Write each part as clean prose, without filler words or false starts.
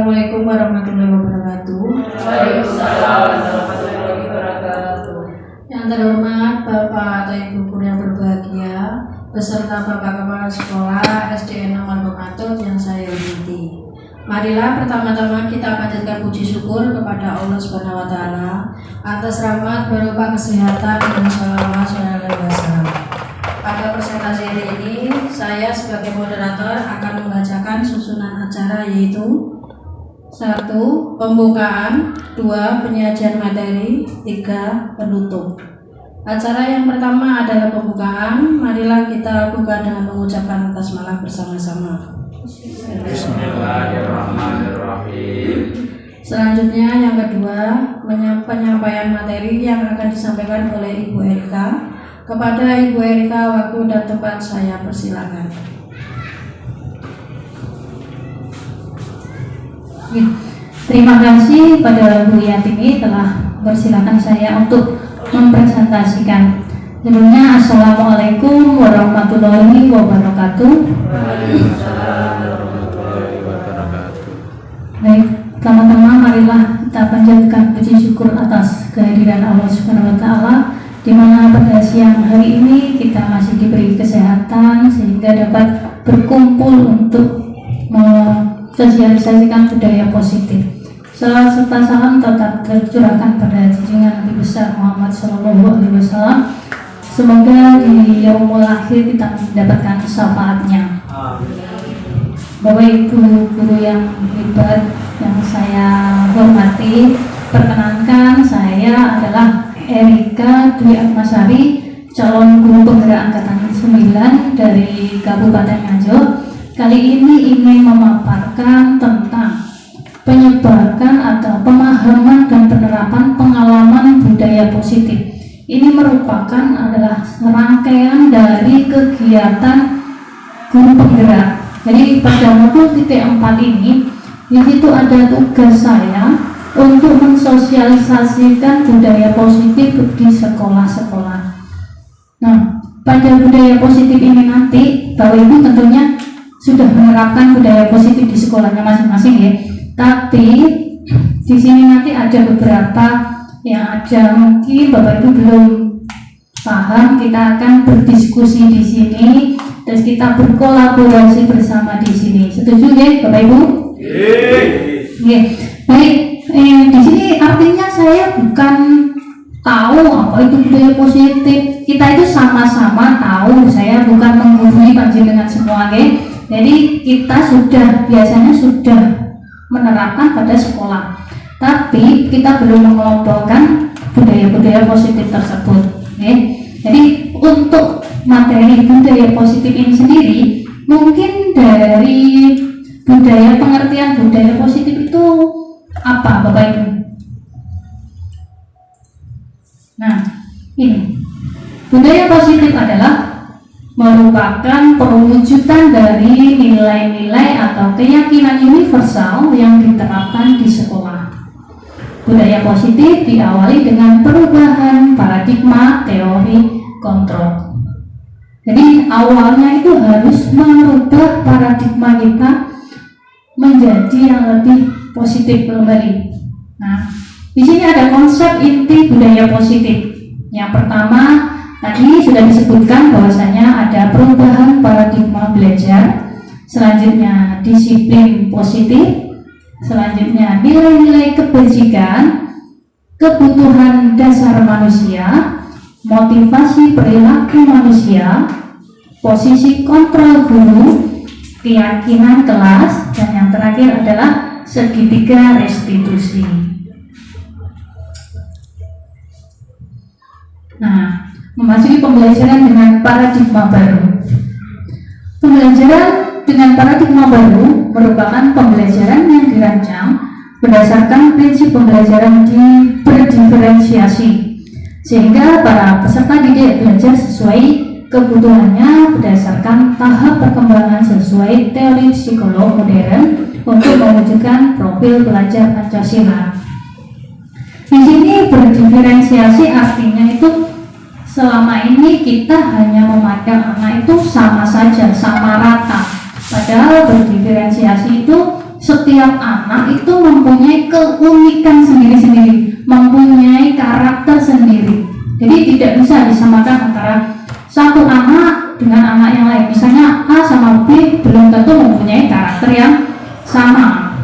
Assalamualaikum warahmatullahi wabarakatuh. Waalaikumsalam warahmatullahi wabarakatuh. Yang terhormat Bapak atau Ibu guru yang berbahagia, beserta Bapak Kepala Sekolah SDN Nomor Pematut yang saya hormati. Marilah pertama-tama kita panjatkan puji syukur kepada Allah Subhanahu wa taala atas rahmat berupa kesehatan dan salawat wasallam. Pada presentasi hari ini, saya sebagai moderator akan membacakan susunan acara, yaitu 1. Pembukaan, 2. Penyajian materi, 3. Penutup. Acara yang pertama adalah pembukaan. Marilah kita buka dengan mengucapkan basmalah bersama-sama. Bismillahirrahmanirrahim. Selanjutnya yang kedua, penyampaian materi yang akan disampaikan oleh Ibu Erika. Kepada Ibu Erika, waktu dan tempat saya persilakan. Terima kasih pada Bu Yatini telah mempersilakan saya untuk mempresentasikan. Sebelumnya, Assalamualaikum warahmatullahi wabarakatuh. Waalaikumsalam warahmatullahi wabarakatuh. Baik, teman-teman, marilah kita panjatkan puji syukur atas kehadiran Allah Subhanahu wa taala, di mana pada siang hari ini kita masih diberi kesehatan sehingga dapat berkumpul untuk mensosialisasikan budaya positif. Salam serta salam tetap tercurahkan pada junjungan Nabi besar Muhammad SAW. Semoga di yaumul akhir kita mendapatkan syafaatnya. Bapak Ibu guru yang hebat yang saya hormati, perkenankan, saya adalah Erika Dwi Atmasari, calon guru penggerak angkatan 9 dari Kabupaten Nganjuk. Kali ini ingin memaparkan tentang penyebarkan atau pemahaman dan penerapan pengalaman budaya positif. Ini merupakan adalah rangkaian dari kegiatan guru penggerak. Jadi pada modul titik 4 ini, di situ ada tugas saya untuk mensosialisasikan budaya positif di sekolah-sekolah. Nah, pada budaya positif ini nanti, Bapak Ibu tentunya sudah menerapkan budaya positif di sekolahnya masing-masing ya. Tapi di sini nanti ada beberapa yang ada mungkin Bapak Ibu belum paham. Kita akan berdiskusi di sini, terus kita berkolaborasi bersama di sini. Setuju ya, Bapak Ibu? Iya. Baik. Di sini artinya saya bukan tahu apa itu budaya positif. Kita itu sama-sama tahu. Saya bukan menggurui panjenengan semua, okay? Jadi kita biasanya sudah menerapkan pada sekolah. Tapi kita belum mengelompokkan budaya-budaya positif tersebut, okay? Jadi untuk materi budaya positif ini sendiri, mungkin dari pengertian budaya positif itu apa, Bapak Ibu? Nah, ini budaya positif adalah merupakan perwujudan dari nilai-nilai atau keyakinan universal yang diterapkan di sekolah. Budaya positif diawali dengan perubahan paradigma teori kontrol. Jadi awalnya itu harus merubah paradigma kita menjadi yang lebih positif kembali. Nah, di sini ada konsep inti budaya positif. Yang pertama, tadi sudah disebutkan bahwasanya ada perubahan paradigma belajar, selanjutnya disiplin positif, selanjutnya nilai-nilai kebajikan, kebutuhan dasar manusia, motivasi perilaku manusia, posisi kontrol guru, keyakinan kelas, dan yang terakhir adalah segitiga restitusi. Nah, memasuki pembelajaran dengan paradigma baru. Pembelajaran dengan paradigma baru merupakan pembelajaran yang dirancang berdasarkan prinsip pembelajaran berdiferensiasi, sehingga para peserta didik belajar sesuai kebutuhannya berdasarkan tahap perkembangan sesuai teori psikolog modern untuk mewujudkan profil pelajar Pancasila. Di sini berdiferensiasi artinya itu selama ini kita hanya memandang anak itu sama saja, sama rata. Padahal berdiferensiasi itu setiap anak itu mempunyai keunikan sendiri-sendiri, mempunyai karakter sendiri. Jadi tidak bisa disamakan antara satu anak dengan anak yang lain. Misalnya A sama B belum tentu mempunyai karakter yang sama.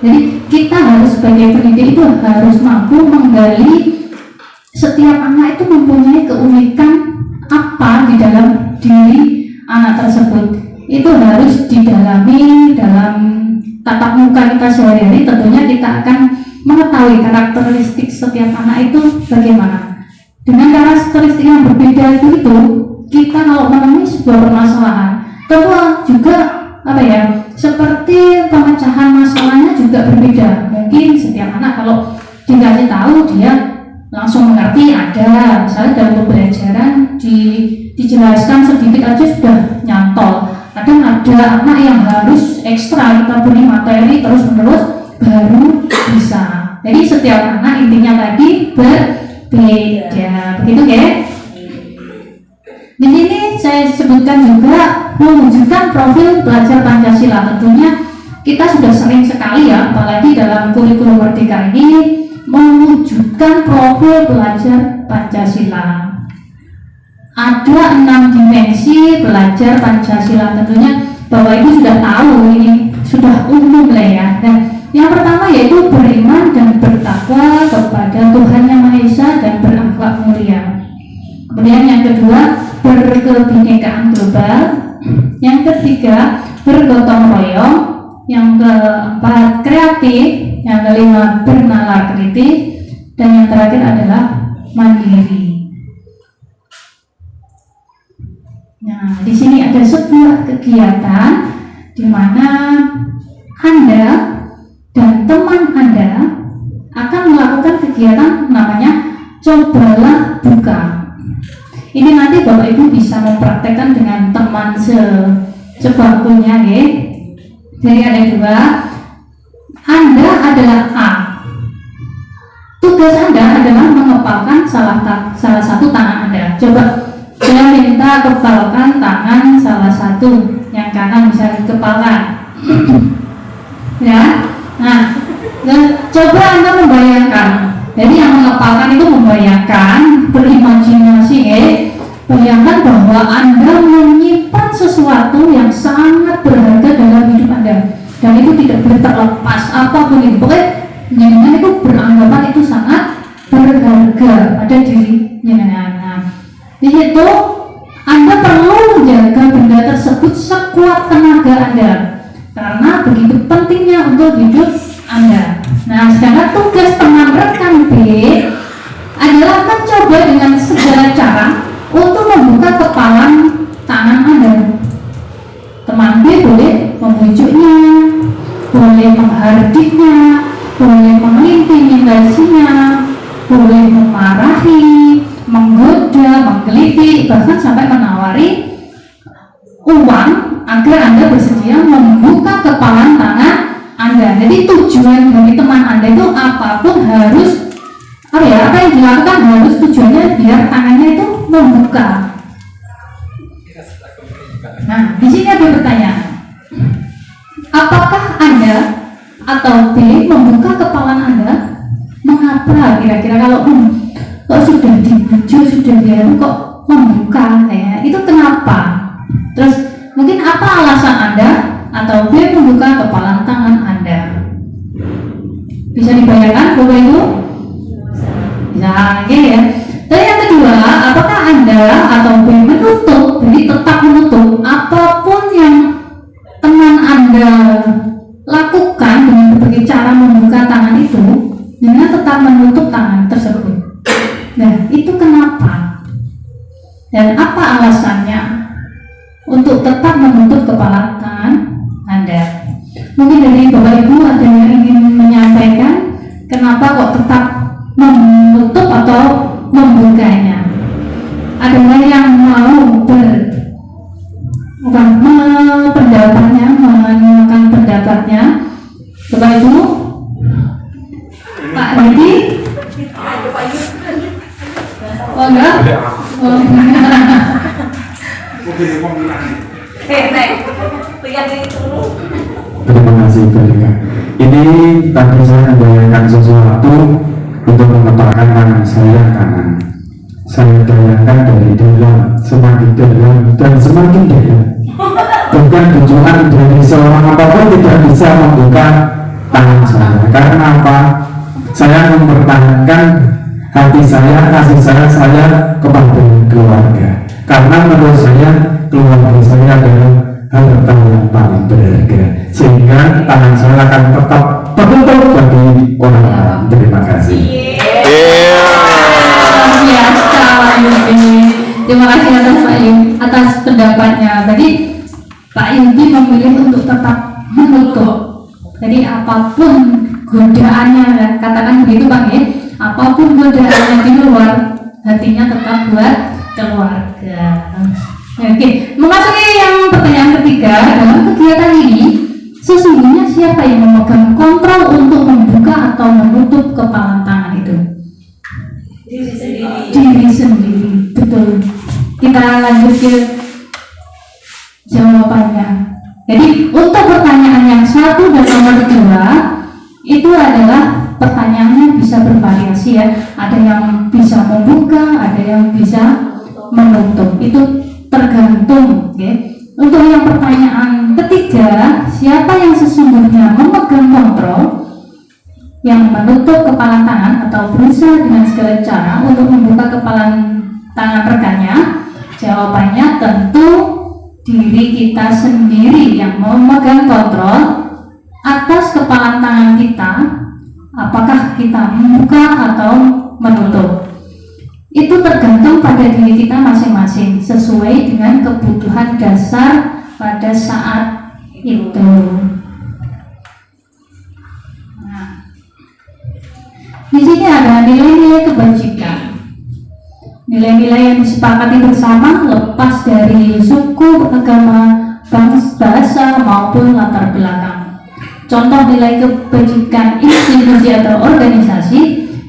Jadi kita harus sebagai pendidik itu harus mampu menggali setiap anak itu mempunyai keunikan apa di dalam diri anak tersebut. Itu harus didalami dalam tatap muka kita sehari-hari. Tentunya kita akan mengetahui karakteristik setiap anak itu bagaimana. Dengan karakteristik yang berbeda itu kita kalau menemui sebuah permasalahan, tentu juga seperti pemecahan masalahnya juga berbeda. Mungkin setiap anak kalau dikasih tahu dia langsung mengerti, ada misalnya dalam pembelajaran dijelaskan sedikit aja sudah nyantol. Kadang ada anak yang harus ekstra kita beri materi terus menerus baru bisa. Jadi setiap anak intinya tadi berbeda, begitu ya. Di sini saya sebutkan juga mewujudkan profil pelajar Pancasila. Tentunya kita sudah sering sekali ya, apalagi dalam kurikulum Merdeka ini mewujudkan profil pelajar Pancasila. Ada 6 dimensi belajar Pancasila. Tentunya Bapak Ibu sudah tahu, ini sudah umum lah ya. Dan yang pertama yaitu beriman dan bertakwa kepada Tuhan Yang Maha Esa dan berakhlak mulia. Kemudian yang kedua, berkebinekaan global. Yang ketiga, bergotong royong. Yang keempat, kreatif. Yang kelima, bernalar kritis. Dan yang terakhir adalah mandiri. Nah, di sini ada sebuah kegiatan di mana Anda dan teman Anda akan melakukan kegiatan namanya cobalah buka. Ini nanti Bapak Ibu bisa mempraktekkan dengan teman sebangkunya ya. Jadi ada 2. Anda adalah A. Tugas Anda adalah mengepalkan salah satu tangan Anda. Coba saya minta kepalkan tangan salah satu, yang kanan bisa dikepalkan. Ya. Nah, coba Anda membayangkan. Jadi yang mengepalkan itu membayangkan, berimajinasi bayangkan bahwa Anda menyimpan sesuatu yang sangat berharga dalam hidup Anda, dan itu tidak boleh terlepas apapun itu. Pokoknya jenengan itu beranggapan itu sangat berharga pada diri jenengan. Nah, di situ Anda perlu menjaga benda tersebut sekuat tenaga Anda, karena begitu pentingnya untuk hidup Anda. Nah, sedangkan tugas teman rekan B adalah mencoba dengan segala cara untuk membuka kepalan tangan Anda. Teman B boleh membujuknya, boleh menghardiknya, boleh mengintimidasinya, boleh memarahi, menggoda, menggelitik, bahkan sampai menawari uang agar Anda bersedia membuka kepalan tangan Anda. Jadi tujuan dari teman Anda itu apapun harus apa yang dilakukan harus tujuannya biar tangannya itu membuka. Nah, di sini ada pertanyaan. Apakah Anda atau B membuka kepala Anda? Mengapa kira-kira kalau kok sudah dibujuk, sudah dia kok membuka ya? Itu kenapa? Terus mungkin apa alasan Anda atau B membuka kepala tangan Anda? Bisa dibayangkan Bapak Ibu? Bisa, ya. Dan yang kedua, apakah Anda atau B menutup, jadi tetap menutup apapun yang teman Anda lakukan dengan berbagai cara membuka tangan itu, dengan tetap menutup tangan tersebut? Nah, itu kenapa? Dan apa alasannya untuk tetap menutup kepala tangan Anda? Mungkin dari Bapak Ibu ada yang ingin menyampaikan kenapa kok tetap menutup atau membukanya? Ada yang mau pendapatnya, mengemukakan pendapatnya? Bapak Ibu, Pak Rudi? Oh enggak? Oh Nek, lihat ini dulu. Terima kasih Kak. tadi saya membayangkan sesuatu untuk mengepalkan tangan saya kanan. Saya bayangkan dari dalam, semakin dalam dan semakin dalam. Bukan tujuan dari seorang apapun tidak bisa membuka tangan saya. Karena apa? Saya mempertahankan hati saya, kasih saya kepada keluarga. Karena menurut saya keluarga saya adalah harta yang paling berharga. Sehingga tangan saya akan tetap tertutup bagi orang lain. Terima kasih. Biasa Pak Yudi. Terima kasih atas Pak Yudi atas pendapatnya. Tadi Pak Yudi memilih untuk tetap menutup. Jadi apapun godaannya, katakan begitu Pak ya. Apapun godaannya di luar, hatinya tetap buat keluarga. Oke, memasuki yang pertanyaan ketiga. Dalam kegiatan ini, sesungguhnya siapa yang memegang kontrol untuk membuka atau menutup kepalan tangan itu? Diri sendiri, betul. Kita lanjut ke jawabannya. Jadi untuk pertanyaan yang 1 dan nomor 2 itu adalah pertanyaannya bisa bervariasi ya. Ada yang bisa membuka, ada yang bisa menutup. Itu tergantung. Okay. Untuk yang pertanyaan ketiga, siapa yang sesungguhnya memegang kontrol yang menutup kepala tangan atau berusaha dengan segala cara untuk membuka kepala tangan rekannya? Jawabannya tentu diri kita sendiri yang memegang kontrol atas kepala tangan kita, apakah kita membuka atau menutup. Itu tergantung pada diri kita masing-masing sesuai dengan kebutuhan dasar pada saat itu. Nah, di sini ada nilai-nilai kebajikan. Nilai-nilai yang disepakati bersama lepas dari suku, agama, bahasa maupun latar belakang. Contoh nilai kebajikan institusi atau organisasi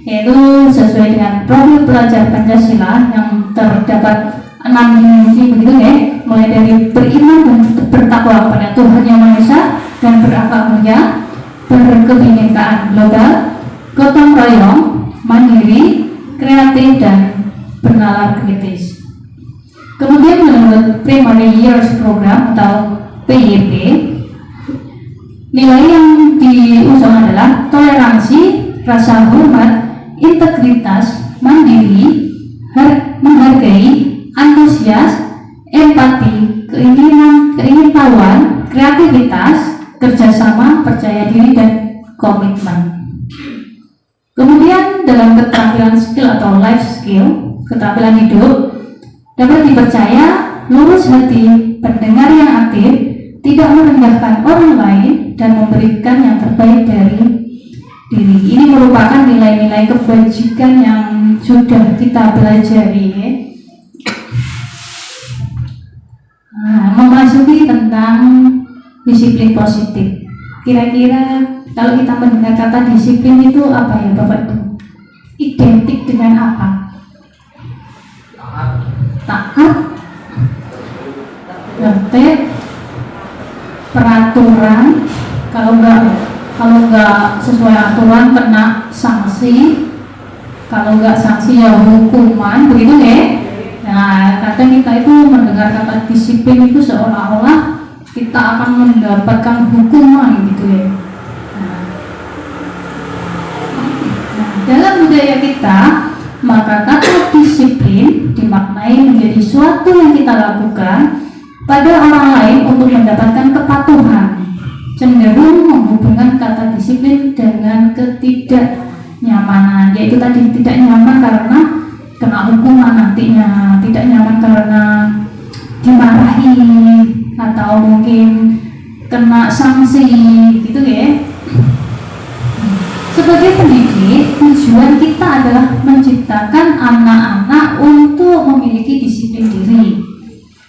yaitu sesuai dengan profil pelajar Pancasila yang terdapat 6 dimensi begitu ya, mulai dari beriman dan bertakwa kepada Tuhan Yang Maha Esa dan berakhlak mulia, berkebinekaan global, gotong royong, mandiri, kreatif dan bernalar kritis. Kemudian menurut Primary Years Program atau PYP, nilai yang diusung adalah toleransi, rasa hormat, integritas, mandiri, menghargai, antusias, empati, keingintahuan, kreativitas, kerjasama, percaya diri dan komitmen. Kemudian dalam keterampilan skill atau life skill, keterampilan hidup, dapat dipercaya, lurus hati, pendengar yang aktif, tidak merendahkan orang lain dan memberikan yang terbaik dari diri. Ini merupakan nilai-nilai kebajikan yang sudah kita pelajari. Nah, memasuki tentang disiplin positif. Kira-kira kalau kita mendengar kata disiplin itu apa ya Bapak Ibu? Identik dengan apa? Taat, tertib, peraturan. Kalau nggak sesuai aturan kena sanksi. Kalau nggak sanksi ya hukuman, begitu ya. Nah, kadang kita itu mendengar kata disiplin itu seolah-olah kita akan mendapatkan hukuman gitu ya. Nah, dalam budaya kita, maka kata disiplin dimaknai menjadi suatu yang kita lakukan pada orang lain untuk mendapatkan kepatuhan. Cenderung menghubungkan kata disiplin dengan ketidaknyamanan, yaitu tadi tidak nyaman karena kena hukuman nantinya, tidak nyaman karena dimarahi atau mungkin kena sanksi gitu ya. Sebagai pendidik, tujuan kita adalah menciptakan anak-anak untuk memiliki disiplin diri.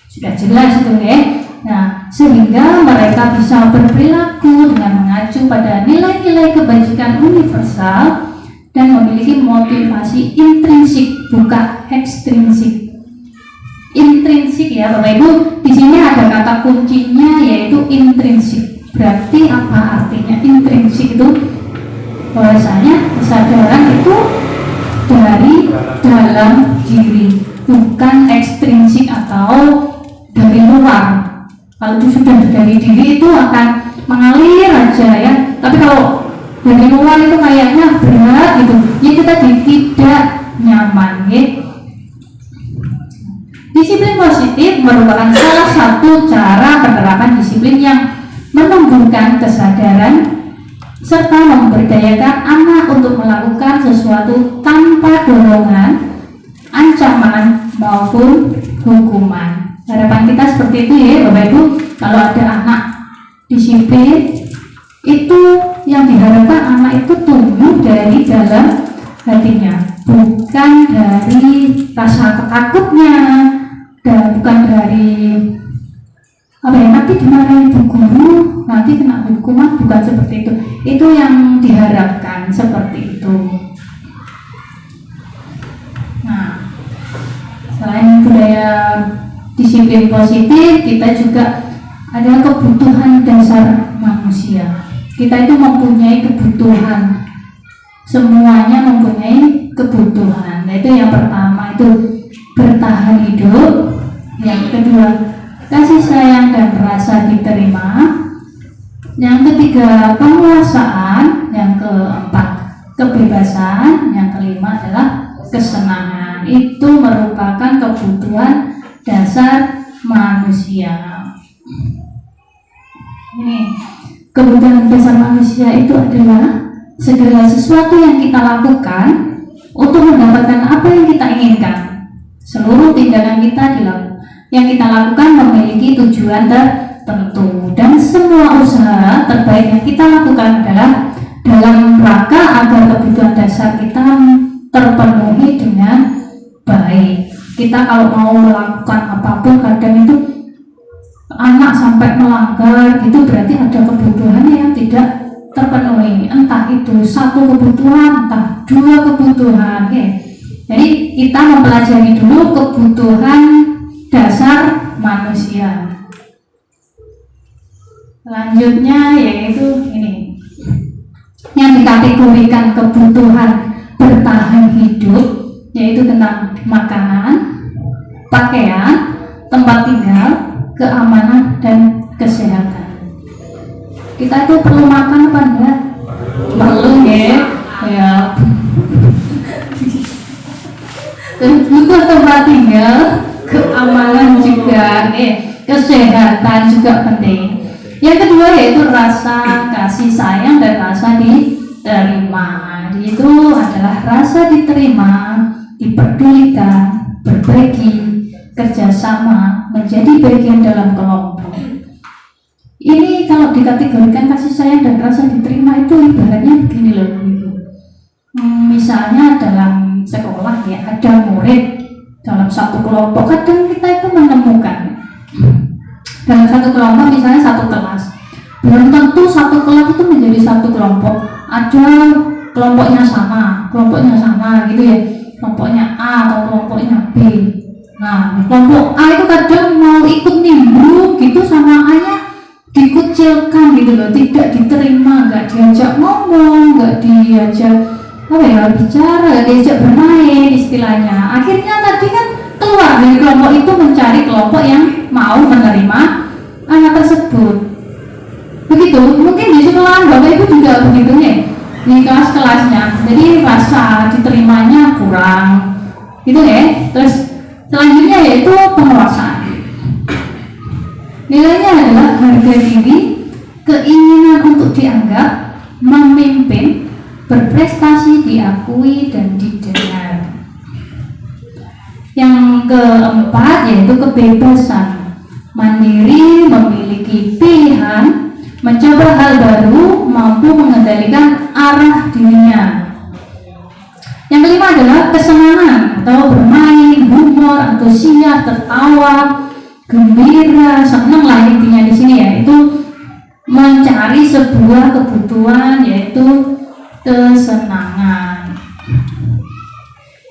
Sudah jelas itu ya. Nah, sehingga mereka bisa berperilaku dengan mengacu pada nilai-nilai kebajikan universal dan memiliki motivasi intrinsik, bukan ekstrinsik. Intrinsik ya Bapak Ibu, di sini ada kata kuncinya yaitu intrinsik. Berarti apa artinya intrinsik itu? bahwasanya kesadaran itu dari dalam diri, bukan ekstrinsik atau dari luar. Kalau itu sudah dari diri itu akan mengalir aja ya. Tapi kalau dari luar itu kayaknya berat gitu, ya kita tidak nyaman ya. Disiplin positif merupakan salah satu cara penerapan disiplin yang menumbuhkan kesadaran serta memberdayakan anak untuk melakukan sesuatu tanpa dorongan, ancaman maupun hukuman. Harapan kita seperti itu ya Bapak Ibu. Kalau ada anak disiplin, itu yang diharapkan anak itu tumbuh dari dalam hatinya, bukan dari rasa takutnya, dan bukan dari nanti dimarahin bu guru, nanti kena hukuman, bukan seperti itu. Itu yang diharapkan seperti itu. Nah, selain budaya disiplin positif, kita juga ada kebutuhan dasar manusia. Kita itu mempunyai kebutuhan, semuanya mempunyai kebutuhan. Yaitu yang pertama itu bertahan hidup, yang kedua kasih sayang dan rasa diterima, yang ketiga penguasaan, yang keempat kebebasan, yang kelima adalah kesenangan. Itu merupakan kebutuhan dasar manusia. Ini kebutuhan dasar manusia itu adalah segala sesuatu yang kita lakukan untuk mendapatkan apa yang kita inginkan. Seluruh tindakan kita yang kita lakukan memiliki tujuan tertentu, dan semua usaha terbaik yang kita lakukan adalah dalam rangka agar kebutuhan dasar kita terpenuhi dengan baik. Kita kalau mau melakukan apapun, kadang itu anak sampai melanggar, itu berarti ada kebutuhan yang tidak terpenuhi, entah itu satu kebutuhan, entah dua kebutuhan ya. Jadi kita mempelajari dulu kebutuhan dasar manusia. Selanjutnya yaitu ini, yang dikategorikan kebutuhan bertahan hidup, yaitu tentang makanan, pakaian, tempat tinggal, keamanan, dan kesehatan. Kita itu perlu makan apa enggak? Perlu ya. Butuh tempat tinggal, keamanan juga, kesehatan juga penting. Yang kedua yaitu rasa kasih sayang dan rasa diterima. Itu adalah rasa diterima, diperdulikan, berbagi, kerjasama, menjadi bagian dalam kelompok. Ini kalau dikategorikan kasih sayang dan rasa diterima itu ibaratnya begini loh Ibu. Misalnya dalam sekolah ya, ada murid dalam satu kelompok, kadang kita itu menemukan dalam satu kelompok, misalnya satu kelas, belum tentu satu kelas itu menjadi satu kelompok. Ada kelompoknya sama gitu ya, kelompoknya A atau kelompoknya B. Nah, kelompok A itu kadang mau ikut nimbrung gitu sama A-nya, dikucilkan gitu loh, tidak diterima, nggak diajak ngomong, nggak diajak bicara, diajak bermain istilahnya. Akhirnya tadi kan keluar dari kelompok itu mencari kelompok yang mau menerima anak tersebut. Begitu, mungkin di sekolah Bapak Ibu juga begitu ya, di kelas-kelasnya. Jadi rasa diterimanya kurang, gitu ya. Terus selanjutnya yaitu penguasaan. Nilainya adalah harga diri, keinginan untuk dianggap, memimpin, berprestasi, diakui, dan didengar. Yang keempat yaitu kebebasan, mandiri, memiliki pilihan, mencoba hal baru, mampu mengendalikan arah dirinya. Yang kelima adalah kesenangan atau bermain, humor, antusias, tertawa, gembira, senang lah intinya di sini ya. Itu mencari sebuah kebutuhan yaitu kesenangan.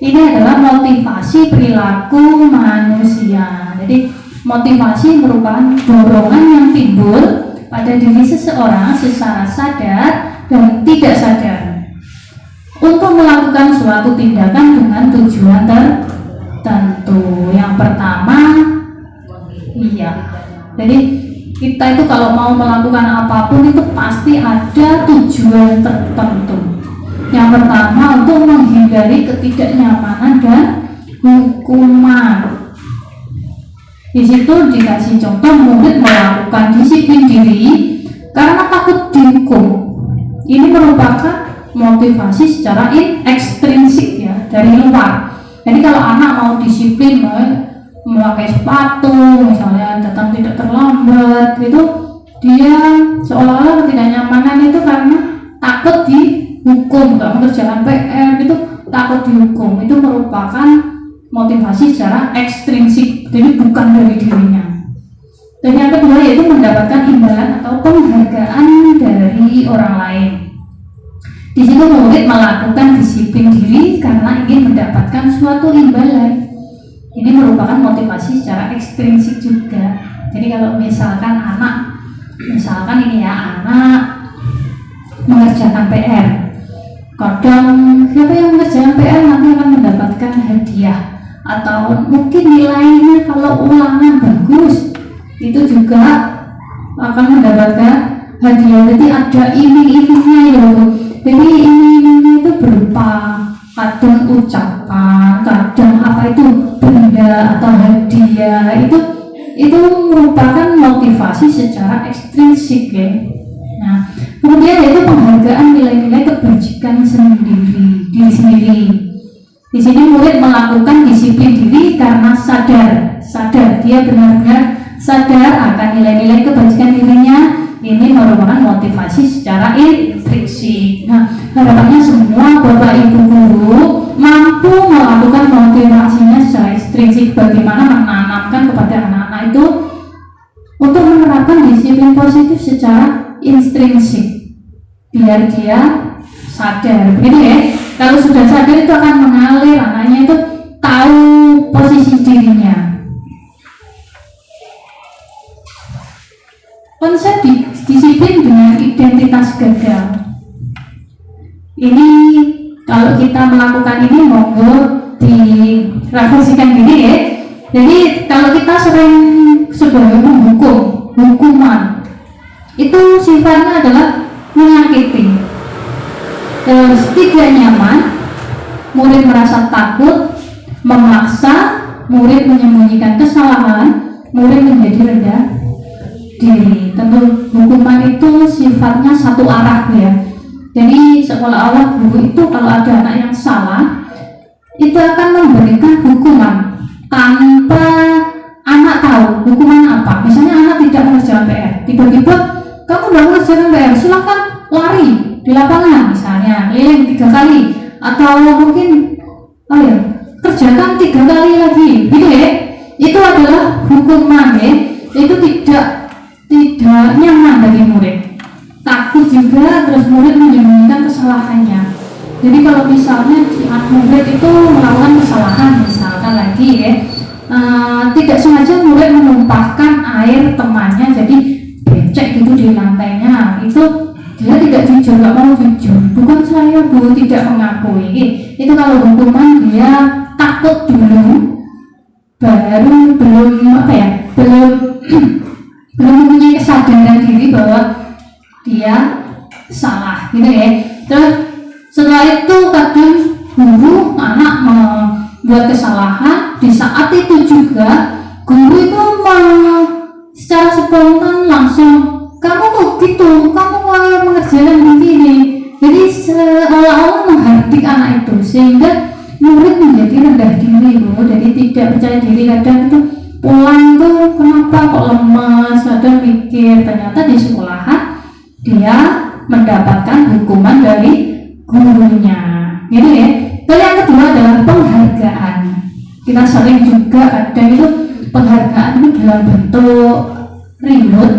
Ini adalah motivasi perilaku manusia. Jadi motivasi merupakan dorongan yang timbul pada diri seseorang secara sadar dan tidak sadar. untuk melakukan suatu tindakan dengan tujuan tertentu. Yang pertama, jadi kita itu kalau mau melakukan apapun itu pasti ada tujuan tertentu. Yang pertama, untuk menghindari ketidaknyamanan dan hukuman. Di situ dikasih contoh murid melakukan disiplin diri karena takut dihukum. Ini merupakan motivasi secara ekstrinsik ya, dari luar. Jadi kalau anak mau disiplin memakai sepatu misalnya, datang tidak terlambat gitu, dia seolah-olah ketidaknyamanan itu karena takut dihukum, nggak mengerjakan PR gitu, takut dihukum. Itu merupakan motivasi secara ekstrinsik, jadi bukan dari dirinya. Dan yang kedua yaitu mendapatkan imbalan atau penghargaan dari orang lain. Di situ murid melakukan disiplin diri karena ingin mendapatkan suatu imbalan. Ini merupakan motivasi secara ekstrinsik juga. Jadi kalau misalkan anak mengerjakan PR, kadang siapa yang mengerjakan PR nanti akan mendapatkan hadiah, atau mungkin nilainya kalau ulangan bagus itu juga akan mendapatkan hadiah. Jadi ada iming-imingnya ya. Jadi iming-imingnya itu berupa kadang ucapan, kadang benda atau hadiah. Itu merupakan motivasi secara ekstrinsik ya. Nah, kemudian yaitu penghargaan nilai-nilai kebajikan diri sendiri. Di sini murid melakukan disiplin diri karena sadar dia benar-benar sadar akan nilai-nilai kebajikan dirinya. Ini merupakan motivasi secara intrinsik. Nah, harapannya semua Bapak Ibu guru mampu melakukan motivasinya secara ekstrinsik, bagaimana menanamkan kepada anak-anak itu untuk menerapkan disiplin positif secara intrinsik, biar dia sadar, begitu ya. Kalau sudah sadar itu akan mengalir, anaknya itu tahu posisi dirinya. Konsep disiplin dengan identitas gagal. Ini kalau kita melakukan ini monggo direfleksikan gini ya. Jadi kalau kita sering sebagai hukuman itu sifatnya adalah menyakiti. Terus tidak nyaman, murid merasa takut, memaksa, murid menyembunyikan kesalahan, murid menjadi rendah diri. Tentu hukuman itu sifatnya satu arah ya. Jadi seolah-olah guru itu kalau ada anak yang salah itu akan memberikan hukuman tanpa anak tahu hukuman apa. Misalnya anak tidak mengerjakan PR, tiba-tiba kamu tidak mengerjakan PR, silakan lari di lapangan misalnya, keliling 3 kali, atau mungkin kerjakan 3 kali lagi, gitu ya. Itu adalah hukuman ya. Itu tidak nyaman bagi murid, takut juga, terus murid menyembunyikan kesalahannya. Jadi kalau misalnya murid itu melakukan kesalahan, misalkan lagi ya, tidak sengaja murid menumpahkan air temannya jadi becek gitu di lantainya, itu dia tidak jujur, nggak mau jujur, bukan saya Bu, tidak mengakui. Itu kalau hukuman dia takut dulu, baru belum mempunyai kesadaran diri bahwa dia salah, gitu ya. Terus setelah itu kadang guru anak membuat kesalahan, di saat itu juga guru itu secara spontan langsung, kamu kok gitu, kamu mengerjakan begini. Jadi seolah-olah menghardik anak itu sehingga murid menjadi rendah diri, jadi tidak percaya diri. Kadang itu pulang tuh kenapa kok lemas, kadang mikir, ternyata di sekolahan dia mendapatkan hukuman dari gurunya, gitu ya. Lalu yang kedua adalah penghargaan. Kita sering juga kadang itu penghargaan itu dalam bentuk reward,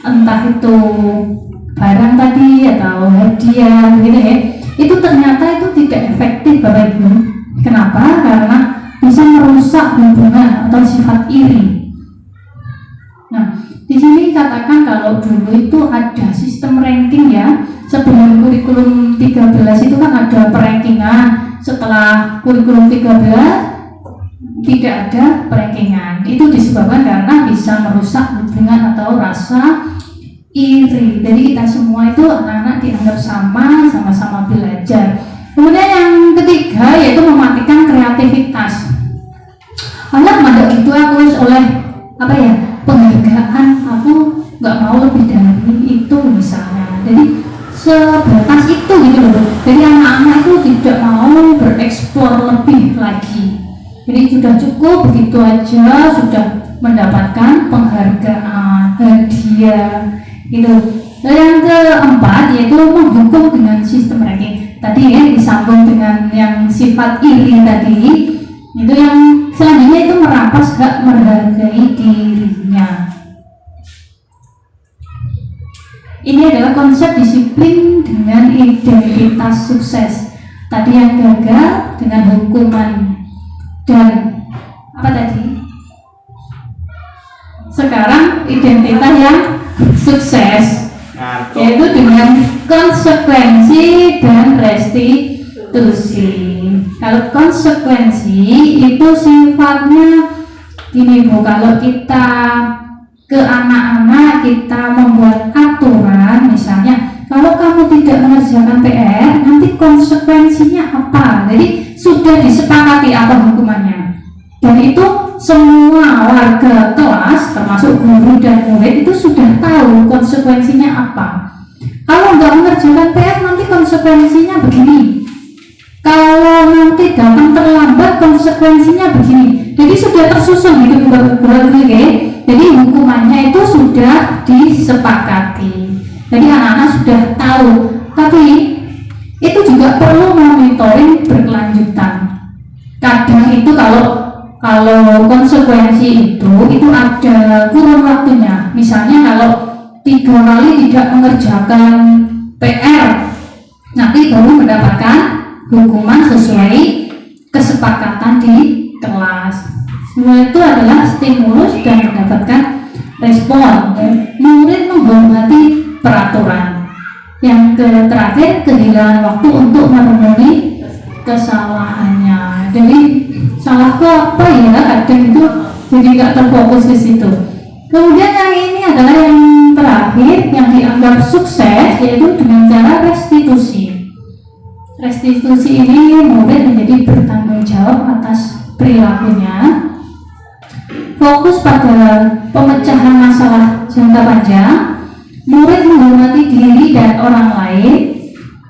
entah itu barang tadi atau hadiah, gitu ya. Itu ternyata itu tidak efektif Bapak Ibu. Kenapa? Karena bisa merusak hubungan atau sifat iri. Nah, di sini katakan kalau dulu itu ada sistem ranking ya, sebelum kurikulum 13 itu kan ada perankingan. Setelah kurikulum 13 tidak ada perankingan. Itu disebabkan karena bisa merusak hubungan atau rasa iri. Jadi kita semua itu anak-anak dianggap sama-sama belajar. Kemudian yang ketiga yaitu mematikan kreativitas. Anak mandek gitu aku oleh penghargaan, aku nggak mau lebih dari itu misalnya. Jadi sebatas itu gitu loh. Jadi anak-anak itu tidak mau bereksplor lebih lagi. Jadi sudah cukup begitu aja, sudah mendapatkan penghargaan, hadiah gitu. Dan yang keempat yaitu menghukum dengan sistem ranking. Tadi ya disambung dengan yang sifat iri tadi. Itu yang selanjutnya itu merampas hak menghargai dirinya. Ini adalah konsep disiplin dengan identitas sukses. Tadi yang gagal dengan hukuman, dan apa tadi? Sekarang identitas yang sukses, yaitu dengan konsekuensi dan restitusi. Kalau konsekuensi itu sifatnya gini Bu, kalau kita ke anak-anak kita membuat aturan, misalnya kalau kamu tidak mengerjakan PR nanti konsekuensinya apa, jadi sudah disepakati apa hukumannya, dan itu semua warga kelas termasuk guru dan murid itu sudah tahu konsekuensinya apa. Kalau nggak mengerjakan PR nanti konsekuensinya begini, kalau nanti datang terlambat konsekuensinya begini. Jadi sudah tersusun gitu ya. Jadi hukumannya itu sudah disepakati. Jadi anak-anak sudah tahu. Tapi itu juga perlu monitoring berkelanjutan. Kadang itu kalau konsekuensi itu ada kurun waktunya. Misalnya kalau 3 kali tidak mengerjakan PR, nanti baru mendapatkan hukuman sesuai kesepakatan di kelas. Semua itu adalah stimulus dan mendapatkan respon. Murid menghormati peraturan. Yang terakhir, kehilangan waktu untuk merenungi kesalahannya. Jadi salahku apa ya? Kadang itu jadi nggak terfokus ke situ. Kemudian yang ini adalah yang terakhir yang dianggap sukses, yaitu dengan cara restitusi. Restitusi ini murid menjadi bertanggung jawab atas perilakunya, fokus pada pemecahan masalah jangka panjang, murid menghormati diri dan orang lain,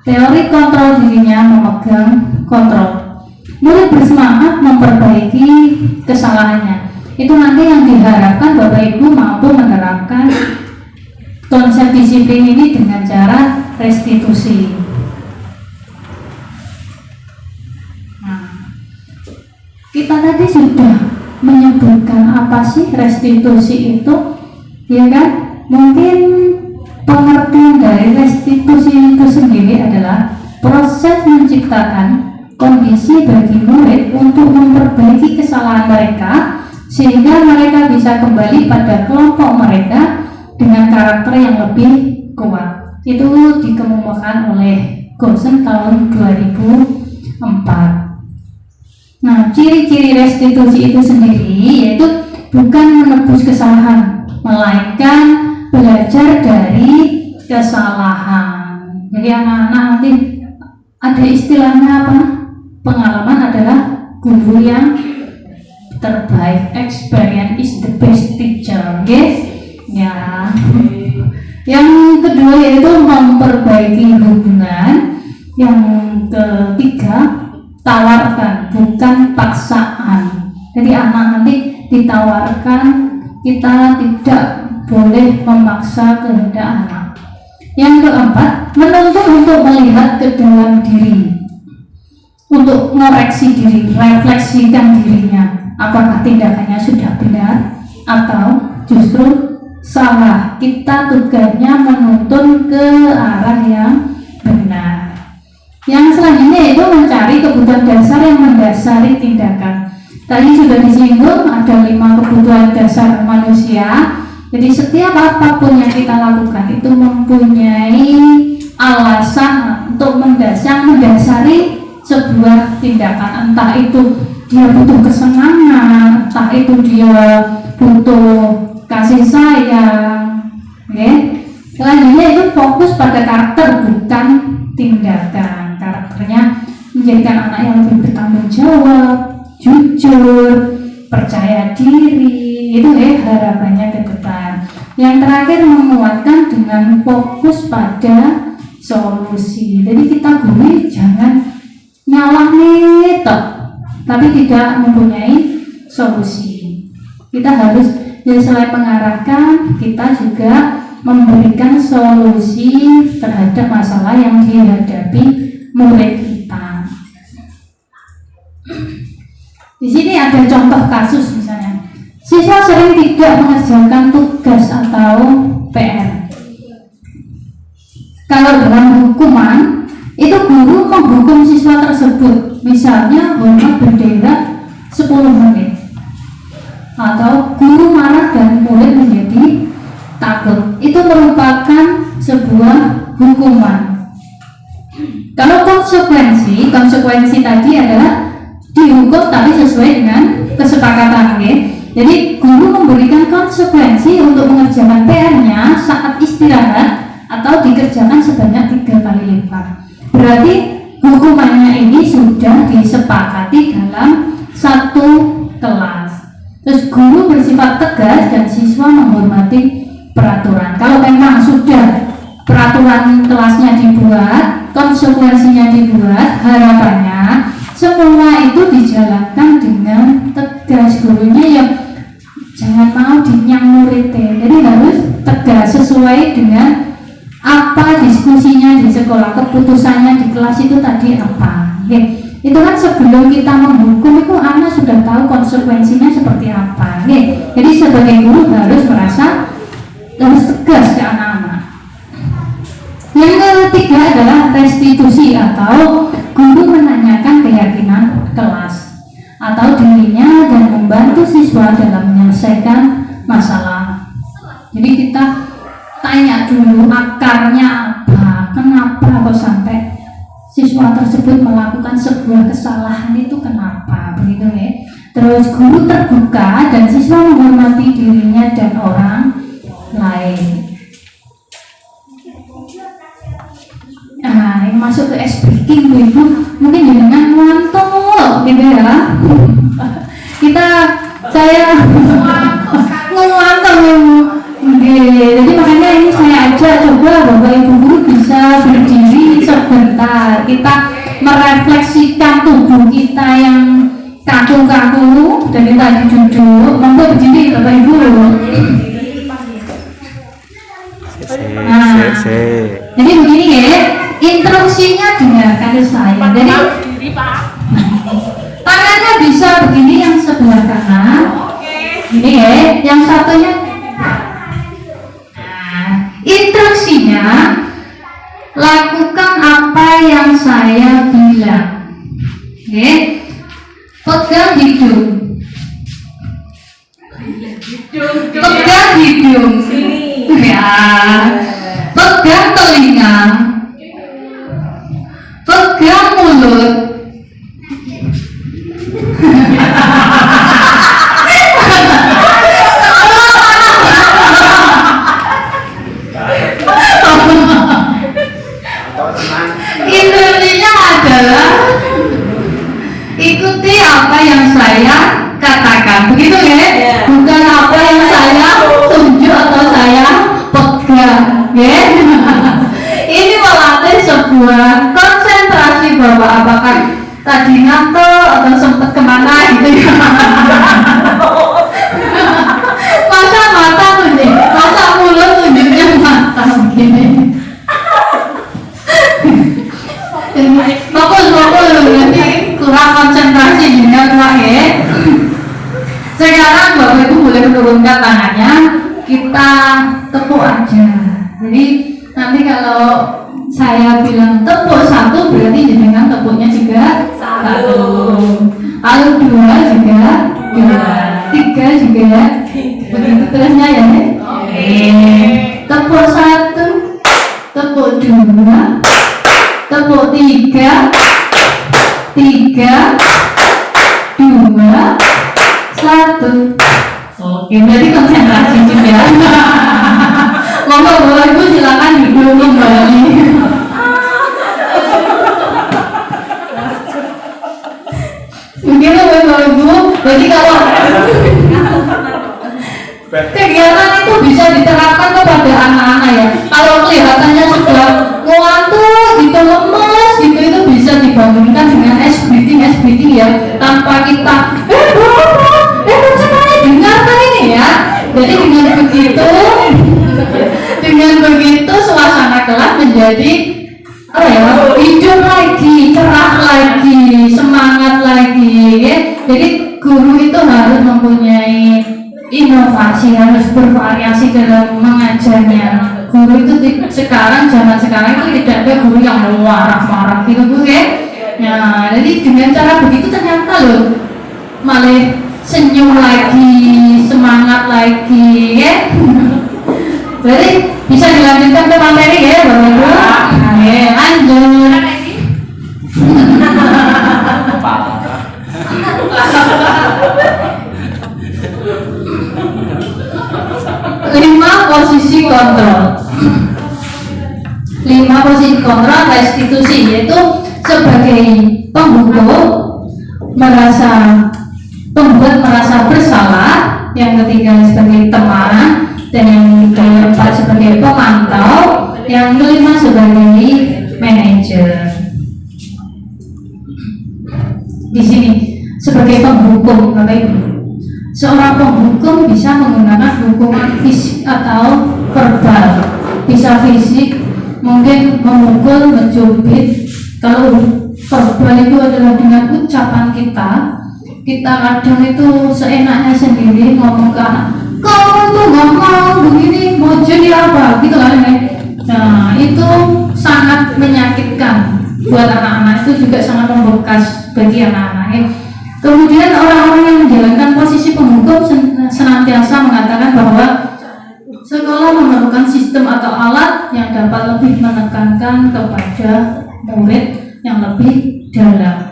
teori kontrol dirinya memegang kontrol. Murid bersemangat memperbaiki kesalahannya. Itu nanti yang diharapkan Bapak Ibu mampu menerapkan konsep disiplin ini dengan cara restitusi. Kita tadi sudah menyebutkan apa sih restitusi itu, ya kan? Mungkin pengertian dari restitusi itu sendiri adalah proses menciptakan kondisi bagi murid untuk memperbaiki kesalahan mereka sehingga mereka bisa kembali pada kelompok mereka dengan karakter yang lebih kuat. Itu dikemukakan oleh Gosen tahun 2004. Nah, ciri-ciri restitusi itu sendiri yaitu bukan menebus kesalahan, melainkan belajar dari kesalahan. Jadi anak-anak nanti ada istilahnya apa? Pengalaman adalah guru yang terbaik. Experience is the best teacher. Yes? Ya. Yang kedua yaitu memperbaiki hubungan. Yang ketiga, tawarkan, bukan paksaan. Jadi anak nanti ditawarkan, kita tidak boleh memaksa kehendak anak. Yang keempat, menuntut untuk melihat ke dalam diri, untuk mengoreksi diri, refleksikan dirinya, apakah tindakannya sudah benar atau justru salah. Kita tugasnya menuntun ke arah yang benar. Yang selanjutnya itu mencari kebutuhan dasar yang mendasari tindakan. Tadi sudah disinggung ada 5 kebutuhan dasar manusia. Jadi setiap apapun yang kita lakukan itu mempunyai alasan untuk mendasari sebuah tindakan, entah itu dia butuh kesenangan, entah itu dia butuh kasih sayang, selanjutnya itu fokus pada karakter bukan tindakan. Karakternya menjadikan anak yang lebih bertanggung jawab, jujur, percaya diri, itu harapannya ke depan. Yang terakhir menguatkan dengan fokus pada solusi. Jadi kita guru jangan nyalahin tapi tidak mempunyai solusi. Kita harus jadi selain mengarahkan, kita juga memberikan solusi terhadap masalah yang dihadapi murid kita. Di sini ada contoh kasus misalnya, siswa sering tidak mengerjakan tugas atau PR. Kalau dalam hukuman, itu guru menghukum siswa tersebut, misalnya hormat bendera 10 menit, atau guru marah dan murid menjadi takut. Itu merupakan sebuah hukuman. Kalau konsekuensi tadi adalah dihukum tapi sesuai dengan kesepakatan. Jadi guru memberikan konsekuensi untuk mengerjakan PR-nya saat istirahat atau dikerjakan sebanyak 3 kali lipat. Berarti hukumannya ini sudah disepakati dalam satu kelas. Terus guru bersifat tegas dan siswa menghormati peraturan. Kalau memang sudah peraturan kelasnya dibuat, konsekuensinya dibuat, harapannya semua itu dijalankan dengan tegas. Gurunya yang jangan mau dinyang muridnya, jadi harus tegas sesuai dengan apa diskusinya di sekolah, keputusannya di kelas itu tadi apa. Itu kan sebelum kita menghukum itu anak sudah tahu konsekuensinya seperti apa. Jadi sebagai guru harus tegas ke anak-anak. Yang ketiga adalah restitusi, atau guru menanyakan keyakinan kelas atau dirinya dan membantu siswa dalam menyelesaikan masalah. Jadi kita tanya dulu akarnya apa, kenapa kok sampai siswa tersebut melakukan sebuah kesalahan, itu kenapa, begitu ya. Terus guru terbuka dan siswa menghormati dirinya dan orang lain. Nah, ini masuk ke speaking Ibu, mungkin dengan ngantuk gitu ya. Saya ngantuk. Jadi makanya ini saya ajak coba Bapak Ibu guru bisa berdiri sebentar, kita merefleksikan tubuh kita yang kaku-kaku dari tadi duduk. Monggo berdiri Bapak Ibu. Nah, jadi begini ya, instruksinya dengarkan saya. Jadi tangannya bisa begini yang sebelah kanan, ini ya, yang satunya. Instruksinya, lakukan apa yang saya bilang. Pegang hidung. Pegang hidung. Ya. Pegang telinga. Pegang mulut. Intinya adalah ikuti apa yang saya katakan, begitu ya? Bukan apa yang saya tunjuk atau saya pegang, ya? Ini melatih sebuah konsentrasi bahwa apakah tadi ngantuk atau sempat kemana gitu ya? Masa mata tunjuk, masa mulut tunjuknya mata begini. Fokus nanti kurang konsentrasi juga Pak ya. Sekarang Bapak Ibu boleh menurunkan tangannya, kita tepuk aja. Jadi nanti kalau saya bilang tepuk 1 berarti jenengan tepuknya juga 1. Kalau 2 juga 2, 3 juga begitu terusnya ya. Oke. Tepuk 1, tepuk 2, tepuk Untuk 3, 2, 1. Oke, berarti konsentrasi juga. Monggo Bapak Ibu silakan duduk kembali. Begitu Bapak Ibu. Berarti kalau kegiatan itu bisa diterapkan kepada anak-anak ya. Kalau kelihatannya sudah ngantuk gitu, lemes gitu, itu bisa dibangunkan dengan ice breathing ya, tanpa kita dengarkan ini ya. Jadi dengan begitu suasana kelas menjadi hidup lagi, cerah lagi, semangat lagi ya. Jadi guru itu harus mempunyai inovasi, harus bervariasi dalam mengajarnya. Guru itu zaman sekarang itu tidak ada guru yang marah-marah gitu Bu ya. Nah, jadi dengan cara begitu ternyata loh malah senyum lagi, semangat lagi ya. Berarti bisa dilanjutkan ke materi ya Bapak Ibu. Oke, lanjut. Posisi kontrol. 5 posisi kontrol restitusi, yaitu sebagai pembuat merasa bersalah, yang ketiga sebagai teman, dan yang keempat sebagai pemantau, yang kelima sebagai manajer. Di sini sebagai penghukum Bapak Ibu. Seorang penghukum bisa menggunakan hukuman fisik atau verbal. Bisa fisik, mungkin memukul, mencubit. Kalau verbal itu adalah dengan ucapan kita kadang itu seenaknya sendiri ngomong ke anak, kamu itu nggak mau begini, mau jadi apa gitu kan ya. Nah itu sangat menyakitkan buat anak-anak, itu juga sangat membekas bagi anak-anak ya. Kemudian orang-orang yang menjalankan posisi penghukum senantiasa mengatakan bahwa sekolah memerlukan sistem atau alat yang dapat lebih menekankan kepada murid yang lebih dalam.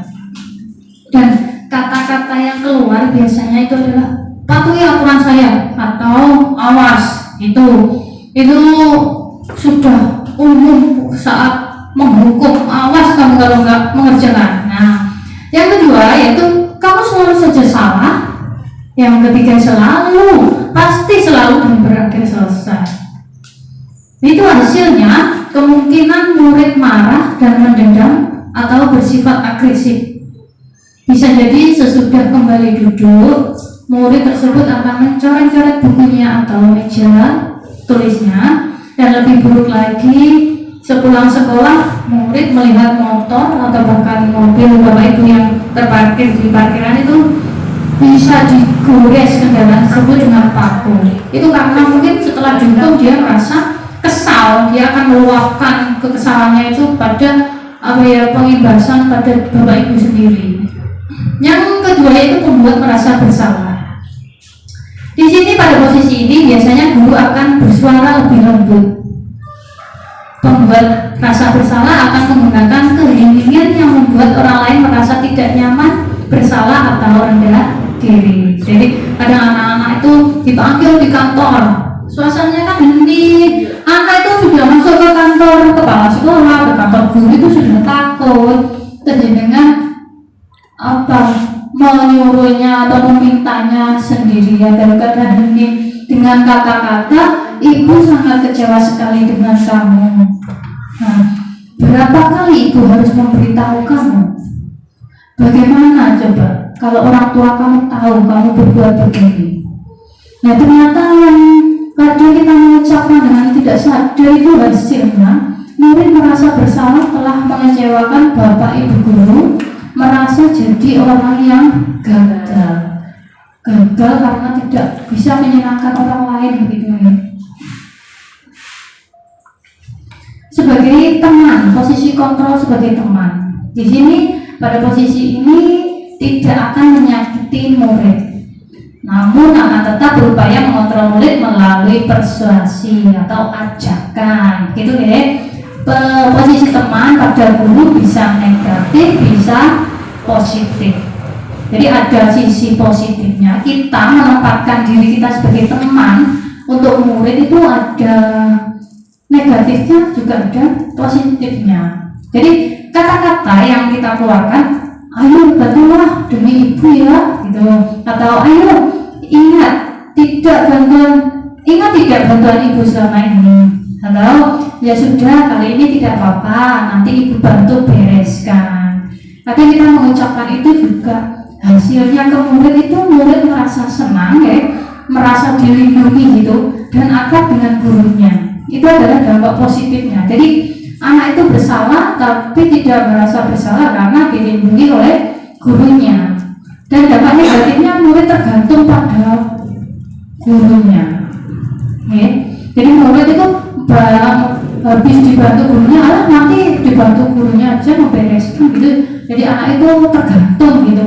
Dan kata-kata yang keluar biasanya itu adalah patuhi aturan saya atau awas. Itu sudah umum saat menghukum, awas kamu kalau nggak mengerjakan. Nah, yang kedua yaitu kamu selalu saja salah. Yang ketiga pasti selalu dan berakhir selesai. Itu hasilnya kemungkinan murid marah dan mendendam atau bersifat agresif. Bisa jadi sesudah kembali duduk, murid tersebut akan mencoret-coret bukunya atau meja tulisnya, dan lebih buruk lagi, sepulang sekolah murid melihat motor atau bahkan mobil Bapak Ibu yang terparkir di parkiran itu bisa digores kendaraan tersebut dengan paku. Itu karena mungkin setelah dihukum dia merasa kesal, dia akan meluapkan kekesalannya itu pada pengimbasan pada Bapak Ibu sendiri. Yang kedua yaitu membuat merasa bersalah. Di sini pada posisi ini biasanya guru akan bersuara lebih lembut. Pembuat rasa bersalah akan menggunakan keheningan yang membuat orang lain merasa tidak nyaman, bersalah atau rendah diri. Jadi kadang anak-anak itu dipanggil di kantor, suasananya kan hening, anak itu sudah masuk ke kantor kepala sekolah, ke kantor guru itu sudah takut, dengan menyuruhnya atau memintanya sendiri agar keadaan hening. Dengan kata-kata, ibu sangat kecewa sekali dengan kamu. Nah, berapa kali ibu harus memberitahu kamu? Bagaimana coba kalau orang tua kamu tahu kamu berbuat begini? Nah, ternyata yang kadang kita mengucapkan dengan tidak sadar itu hasilnya murid merasa bersalah telah mengecewakan bapak ibu guru, merasa jadi orang yang gagal karena tidak bisa menyenangkan orang lain begitu ya. Sebagai teman, posisi kontrol sebagai teman. Di sini pada posisi ini tidak akan menyakiti murid, namun akan tetap berupaya mengontrol murid melalui persuasi atau ajakan, gitu ya. posisi teman pada guru bisa negatif, bisa positif. Jadi ada sisi positifnya, kita menempatkan diri kita sebagai teman untuk murid itu ada negatifnya juga ada positifnya. Jadi kata-kata yang kita keluarkan, ayo bantulah demi ibu ya, gitu. Atau ayo ingat tidak bantuan ibu selama ini. Atau ya sudah kali ini tidak apa-apa, nanti ibu bantu bereskan. Tapi kita mengucapkan itu juga hasilnya ke murid itu murid merasa senang ya, merasa dilindungi gitu dan akrab dengan gurunya. Itu adalah dampak positifnya. Jadi anak itu bersalah tapi tidak merasa bersalah karena dilindungi oleh gurunya. Dan dampak negatifnya murid tergantung pada gurunya. Ya. Jadi murid itu habis dibantu gurunya, nanti dibantu gurunya aja membereskan gitu. Jadi anak itu tergantung gitu.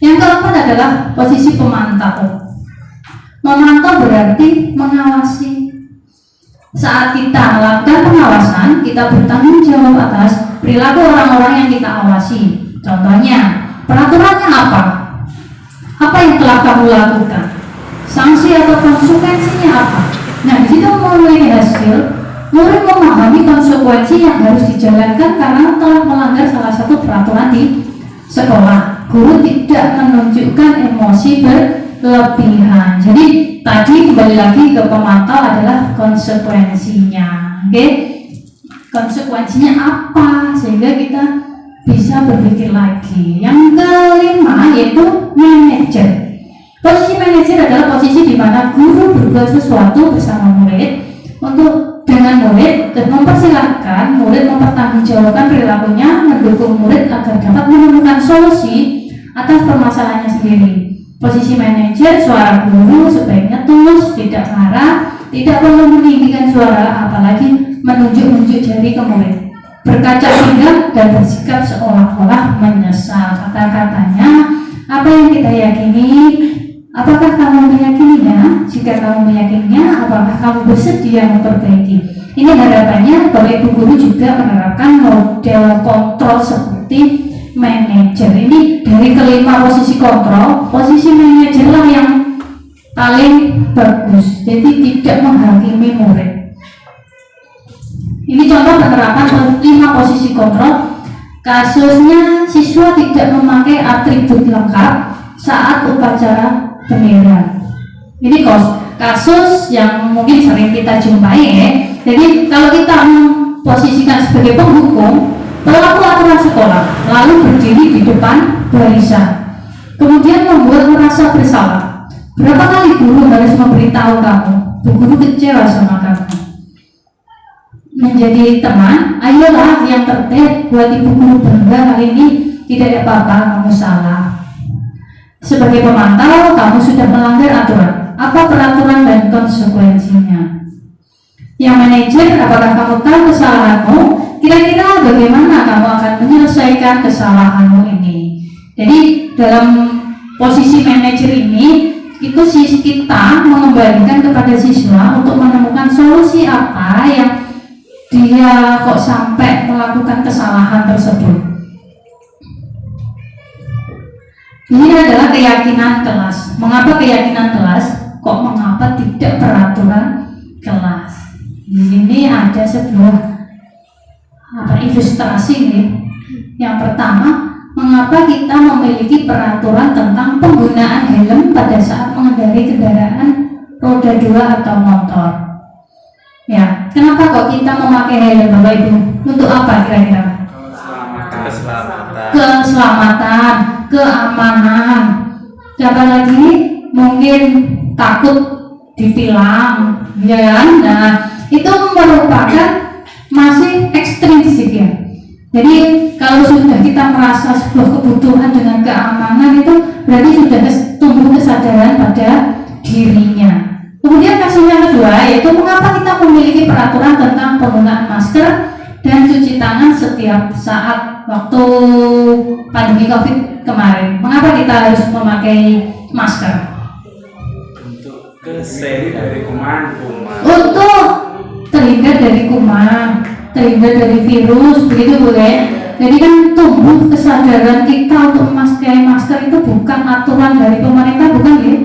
Yang keempat adalah posisi pemantau. Memantau berarti mengawasi. Saat kita melakukan pengawasan, kita bertanggung jawab atas perilaku orang-orang yang kita awasi. Contohnya, peraturannya apa? Apa yang telah kamu lakukan? Sanksi atau konsekuensinya apa? Nah, di situ mulai hasil, murid memahami konsekuensi yang harus dijalankan karena telah melanggar salah satu peraturan di sekolah. Guru tidak menunjukkan emosi berlebihan. Jadi tadi kembali lagi ke pemantau adalah konsekuensinya. Oke? Konsekuensinya apa sehingga kita bisa berpikir lagi. Yang kelima yaitu manajer. Posisi manajer adalah posisi di mana guru berbuat sesuatu bersama murid untuk dengan murid dan mempersilahkan murid mempertanggungjawabkan perilakunya, mendukung murid agar dapat menemukan solusi atas permasalahannya sendiri. Posisi manajer, suara guru sebaiknya tulus, tidak marah, tidak perlu meninggikan suara, apalagi menunjuk-nunjuk jari ke murid, berkaca pinggang dan bersikap seolah-olah menyesal. Kata-katanya, apa yang kita yakini, apakah kamu meyakininya? Jika kamu meyakininya, apakah kamu bersedia memperbaiki? Ini harapannya Bapak Ibu Guru juga menerapkan model kontrol seperti manajer. Ini dari kelima posisi kontrol, posisi manajer lah yang paling bagus. Jadi tidak menghakimi murid. Ini contoh penerapan 5 posisi kontrol. Kasusnya siswa tidak memakai atribut lengkap saat upacara bendera. Ini kasus yang mungkin sering kita jumpai ya. Jadi kalau kita memposisikan sebagai penghukum, pelaku aturan sekolah lalu berdiri di depan barisan, kemudian membuat merasa bersalah. Berapa kali guru harus memberitahu kamu? Bu guru kecewa sama kamu. Menjadi teman, ayolah yang tertib, buat ibu guru bangga kali ini, tidak ada apa-apa, kamu salah. Sebagai pemantau, kamu sudah melanggar aturan. Apa peraturan dan konsekuensinya? Yang manajer, apakah kamu tahu kesalahanmu? Kira-kira bagaimana kamu akan menyelesaikan kesalahanmu ini? Jadi dalam posisi manajer ini, itu kita mengembalikan kepada siswa untuk menemukan solusi apa yang dia kok sampai melakukan kesalahan tersebut. Ini adalah keyakinan kelas. Mengapa keyakinan kelas? Kok mengapa tidak peraturan kelas? Di sini ada sebuah ilustrasi nih. Yang pertama, mengapa kita memiliki peraturan tentang penggunaan helm pada saat mengendarai kendaraan roda 2 atau motor? Ya, kenapa kok kita memakai helm, Bapak Ibu? Untuk apa kira-kira? Keselamatan, keamanan. Siapa lagi? Mungkin takut ditilang, ya kan? Nah, itu merupakan masih ekstrinsik ya. Jadi kalau sudah kita merasa sebuah kebutuhan dengan keamanan itu berarti sudah tumbuh kesadaran pada dirinya. Kemudian kasus yang kedua yaitu mengapa kita memiliki peraturan tentang penggunaan masker dan cuci tangan setiap saat waktu pandemi COVID kemarin. Mengapa kita harus memakai masker? Untuk kesehatan dari kuman. Untuk terhindar dari kuman, terhindar dari virus, begitu Bu ya. Jadi kan tumbuh kesadaran kita untuk memakai masker itu bukan aturan dari pemerintah, bukan ya?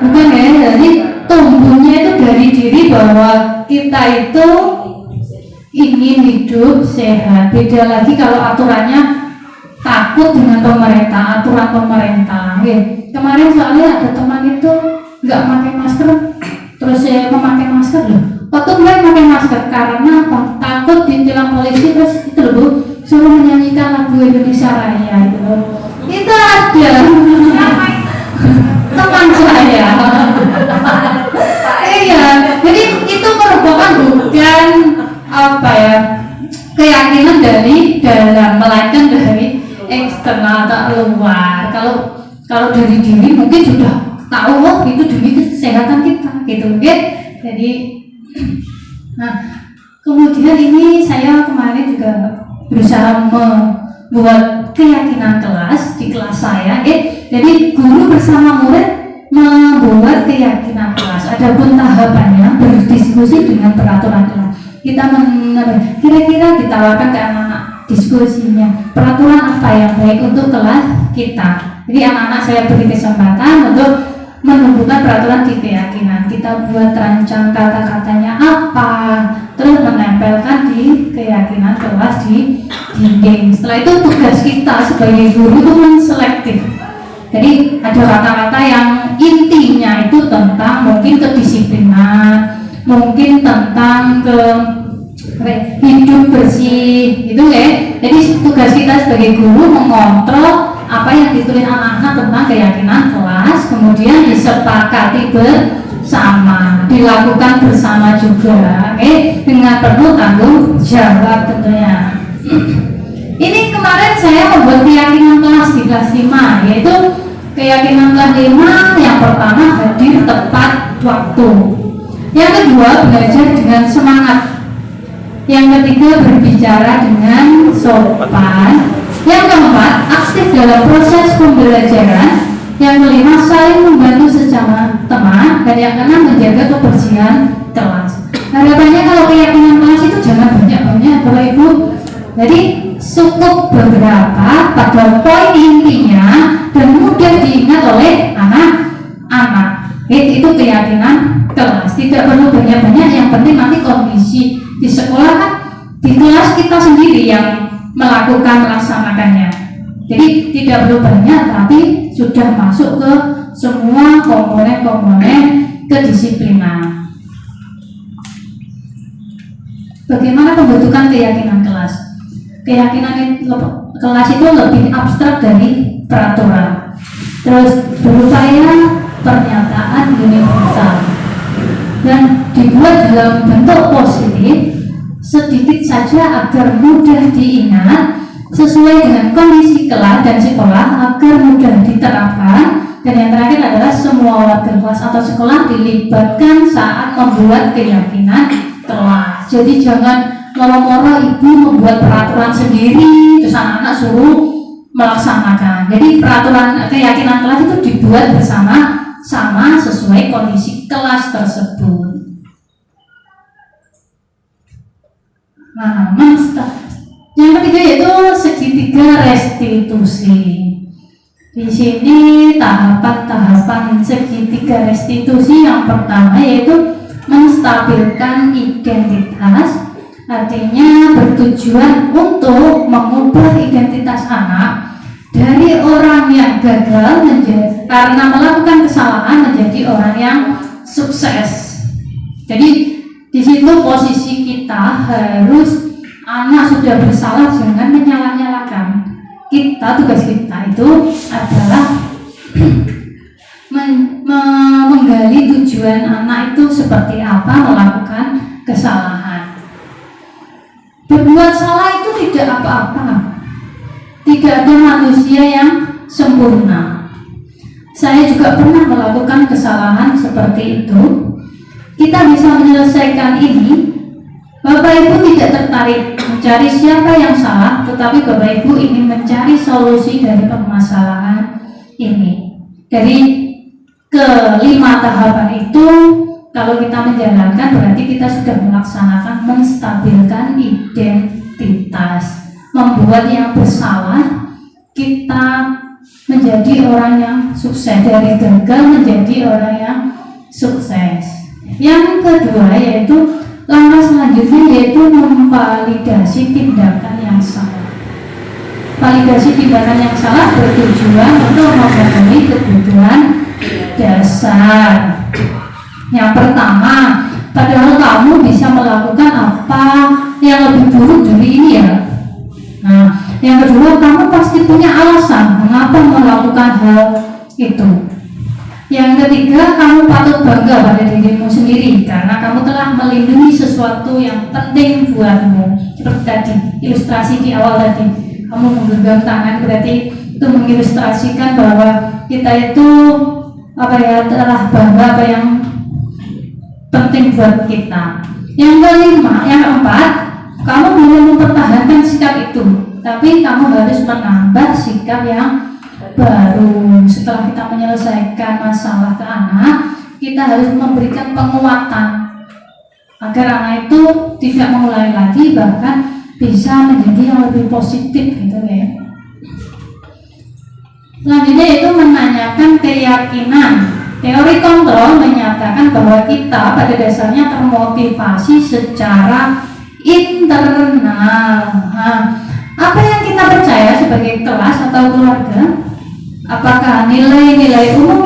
Bukan ya, jadi tumbuhnya itu dari diri bahwa kita itu ingin hidup sehat. Beda lagi kalau aturannya takut dengan pemerintah, aturan pemerintah. Kemarin soalnya ada teman itu nggak pakai masker, terus saya memakai masker loh. Waktu mulai pakai masker karena apa? Takut ditilang polisi, terus itu loh Bu, suruh menyanyikan lagu Indonesia Raya itu. Itu ada teman saya. Iya, jadi itu merupakan bukan apa ya keyakinan dari dalam, melainkan dari eksternal atau luar. Kalau dari diri mungkin sudah tahu, oh itu demi kesehatan kita, gitu, oke? Jadi, nah kemudian ini saya kemarin juga berusaha membuat keyakinan kelas di kelas saya, jadi guru bersama murid membuat keyakinan kelas. Adapun tahapannya berdiskusi dengan peraturan kelas. Kita kira-kira ditawarkan ke anak-anak diskusinya peraturan apa yang baik untuk kelas kita. Jadi anak-anak saya beri kesempatan untuk menumbuhkan peraturan di keyakinan. Kita buat rancang kata-katanya apa, terus menempelkan di keyakinan kelas di dinding. Setelah itu tugas kita sebagai guru itu menselektif. Jadi ada kata-kata yang intinya itu tentang mungkin kedisiplinan, mungkin tentang hidup bersih, gitu ya. Jadi tugas kita sebagai guru mengontrol apa yang ditulis anak-anak tentang keyakinan kelas, kemudian disepakati bersama, dilakukan bersama juga, dengan penuh tanggung jawab tentunya. Ini kemarin saya membuat keyakinan kelas di kelas 5, yaitu keyakinan kelas 5 yang pertama hadir tepat waktu, yang kedua belajar dengan semangat, yang ketiga berbicara dengan sopan, yang keempat aktif dalam proses pembelajaran, yang kelima saling membantu sesama teman, dan yang keenam menjaga kebersihan kelas. Harapannya kalau keyakinan kelas itu jangan banyak-banyak Bapak Ibu, jadi cukup beberapa pada poin intinya dan mudah diingat oleh anak-anak. Itu keyakinan kelas, tidak perlu banyak-banyak, yang penting nanti kondisi di sekolah kan, di kelas kita sendiri yang melaksanakannya. Jadi tidak perlu banyak, tapi sudah masuk ke semua komponen-komponen kedisiplinan. Bagaimana pembentukan keyakinan kelas? Keyakinan kelas itu lebih abstrak dari peraturan, terus berupaya pernyataan universal dan dibuat dalam bentuk positif sedikit saja agar mudah diingat, sesuai dengan kondisi kelas dan sekolah agar mudah diterapkan, dan yang terakhir adalah semua warga kelas atau sekolah dilibatkan saat membuat keyakinan kelas. Jadi jangan moro-moro ibu membuat peraturan sendiri terus anak-anak suruh melaksanakan. Jadi peraturan keyakinan kelas itu dibuat bersama-sama sesuai kondisi kelas tersebut. Nah, yang ketiga yaitu segitiga restitusi. Di sini tahapan-tahapan segitiga restitusi yang pertama yaitu menstabilkan identitas. Artinya bertujuan untuk mengubah identitas anak dari orang yang gagal karena melakukan kesalahan menjadi orang yang sukses. Jadi di situ posisi kita harus, anak sudah bersalah jangan menyalah-nyalakan. Tugas kita itu adalah menggali tujuan anak itu seperti apa melakukan kesalahan. Berbuat salah itu tidak apa-apa. Tidak ada manusia yang sempurna. Saya juga pernah melakukan kesalahan seperti itu. Kita bisa menyelesaikan ini. Bapak Ibu tidak tertarik mencari siapa yang salah, tetapi Bapak Ibu ingin mencari solusi dari permasalahan ini. Dari kelima tahapan itu Kalau kita menjalankan berarti kita sudah melaksanakan menstabilkan identitas, membuat yang bersalah kita menjadi orang yang sukses, dari gagal menjadi orang yang sukses. Yang kedua yaitu langkah selanjutnya yaitu memvalidasi tindakan yang salah. Validasi tindakan yang salah bertujuan untuk memenuhi kebutuhan dasar. Yang pertama, padahal kamu bisa melakukan apa yang lebih buruk dari ini ya. Nah, yang kedua, kamu pasti punya alasan mengapa melakukan hal itu. Yang ketiga, kamu patut bangga pada dirimu sendiri karena kamu telah melindungi sesuatu yang penting buatmu. Seperti tadi, ilustrasi di awal tadi, kamu menggenggam tangan berarti itu mengilustrasikan bahwa kita itu telah bangga apa yang penting buat kita. Yang kelima, yang keempat, kamu boleh mempertahankan sikap itu, tapi kamu harus menambah sikap yang baru. Setelah kita menyelesaikan masalah ke anak, kita harus memberikan penguatan agar anak itu tidak mengulangi lagi, bahkan bisa menjadi yang lebih positif gitu ya. Selanjutnya itu menanyakan keyakinan. Teori kontrol menyatakan bahwa kita pada dasarnya termotivasi secara internal. Nah, apa yang kita percaya sebagai kelas atau keluarga? Apakah nilai-nilai umum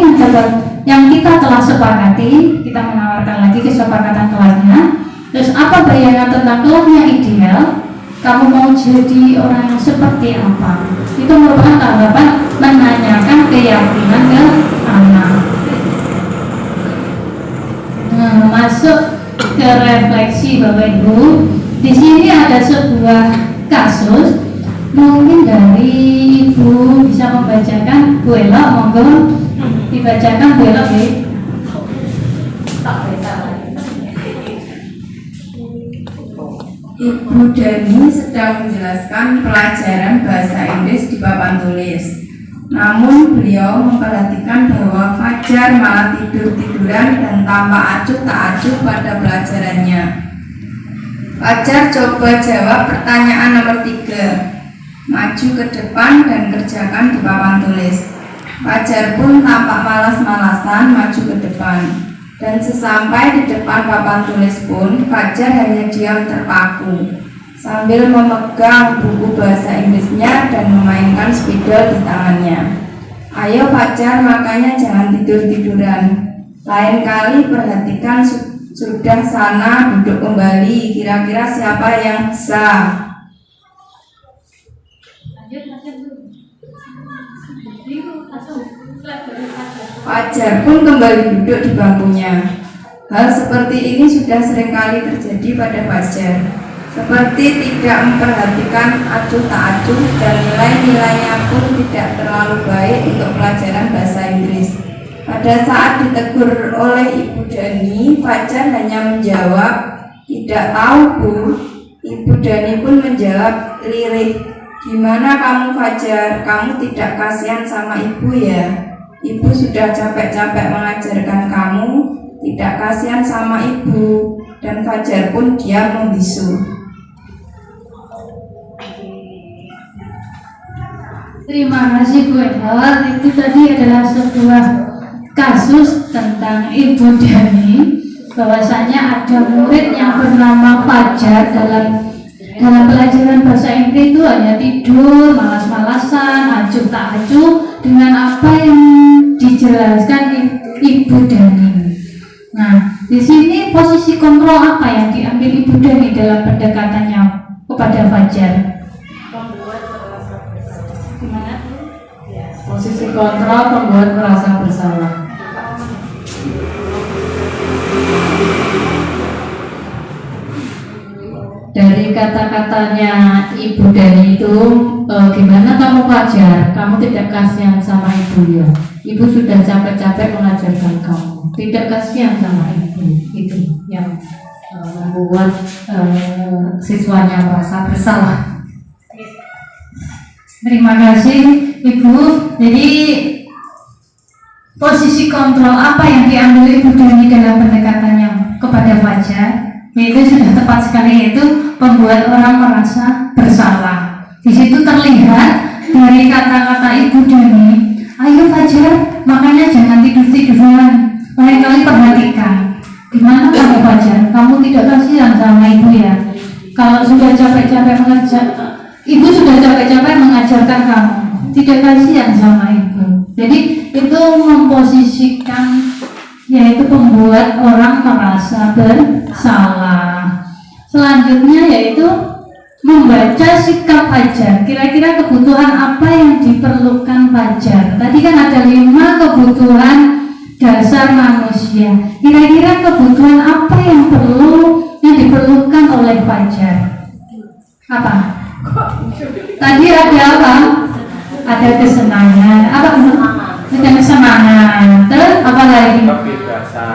yang kita telah sepakati? Kita menawarkan lagi kesepakatan kelasnya. Terus apa bayangan tentang kelas yang ideal? Kamu mau jadi orang yang seperti apa? Itu merupakan tahapan menanyakan keyakinan ke anak. Nah, masuk ke refleksi Bapak Ibu. Di sini ada sebuah kasus. Mungkin dari Ibu bisa membacakan, Bu Ella, monggo dibacakan Bu Ella. Ibu Dani sedang menjelaskan pelajaran bahasa Inggris di papan tulis. Namun beliau memperhatikan bahwa Fajar malah tidur-tiduran dan tampak acuh tak acuh pada pelajarannya. Fajar coba jawab pertanyaan nomor 3. Maju ke depan dan kerjakan di papan tulis. Fajar pun tampak malas-malasan maju ke depan. Dan sesampai di depan papan tulis pun, Fajar hanya diam terpaku sambil memegang buku bahasa Inggrisnya dan memainkan spidol di tangannya. Ayo Fajar, makanya jangan tidur-tiduran. Lain kali perhatikan sudah sana, duduk kembali. Kira-kira siapa yang bisa? Fajar pun kembali duduk di bangkunya. Hal seperti ini sudah seringkali terjadi pada Fajar. Seperti tidak memperhatikan acuh tak acuh dan nilai-nilainya pun tidak terlalu baik untuk pelajaran bahasa Inggris. Pada saat ditegur oleh Ibu Dani, Fajar hanya menjawab, "Tidak tahu Bu." Ibu Dani pun menjawab lirih, "Gimana kamu Fajar? Kamu tidak kasihan sama ibu ya? Ibu sudah capek-capek mengajarkan kamu, tidak kasihan sama ibu." Dan Fajar pun diam membisu. Terima kasih Bu Ella. Itu tadi adalah sebuah kasus tentang Ibu Dani, bahwasanya ada murid yang bernama Fajar dalam pelajaran bahasa Inggris itu hanya tidur, malas-malasan, acuh tak acuh dengan apa yang dijelaskan Ibu Dani. Nah, di sini posisi kontrol apa yang diambil Ibu Dani dalam pendekatannya kepada Fajar? Gimana? Posisi kontrol membuat merasa bersalah. Dari kata-katanya Ibu Dani itu, gimana kamu Fajar? Kamu tidak kasihan sama ibu ya? Ibu sudah capek-capek mengajarkan kamu, tidak kasihan sama ibu. Itu yang membuat siswanya merasa bersalah. Terima kasih Ibu. Jadi posisi posisi kontrol apa yang diambil Ibu Dani dalam pendekatannya kepada Fajar? Itu sudah tepat sekali, yaitu membuat orang merasa bersalah. Di situ terlihat dari kata-kata Ibu Dani, ayo Fajar, makanya jangan tidur-tiduran. Lain kali perhatikan, gimana kamu Fajar? Kamu tidak kasihan sama ibu ya? Kalau sudah capek-capek mengajar, ibu sudah capek-capek mengajarkan kamu, tidak kasihan sama ibu. Jadi itu memposisikan, yaitu membuat orang merasa bersalah. Selanjutnya yaitu membaca sikap Fajar. Kira-kira kebutuhan apa yang diperlukan Fajar? Tadi kan ada 5 kebutuhan dasar manusia. Kira-kira kebutuhan apa yang diperlukan oleh Fajar? Apa? Tadi ada apa? Ada kesenangan. Apa? Ada kesenangan. Terus apa lagi?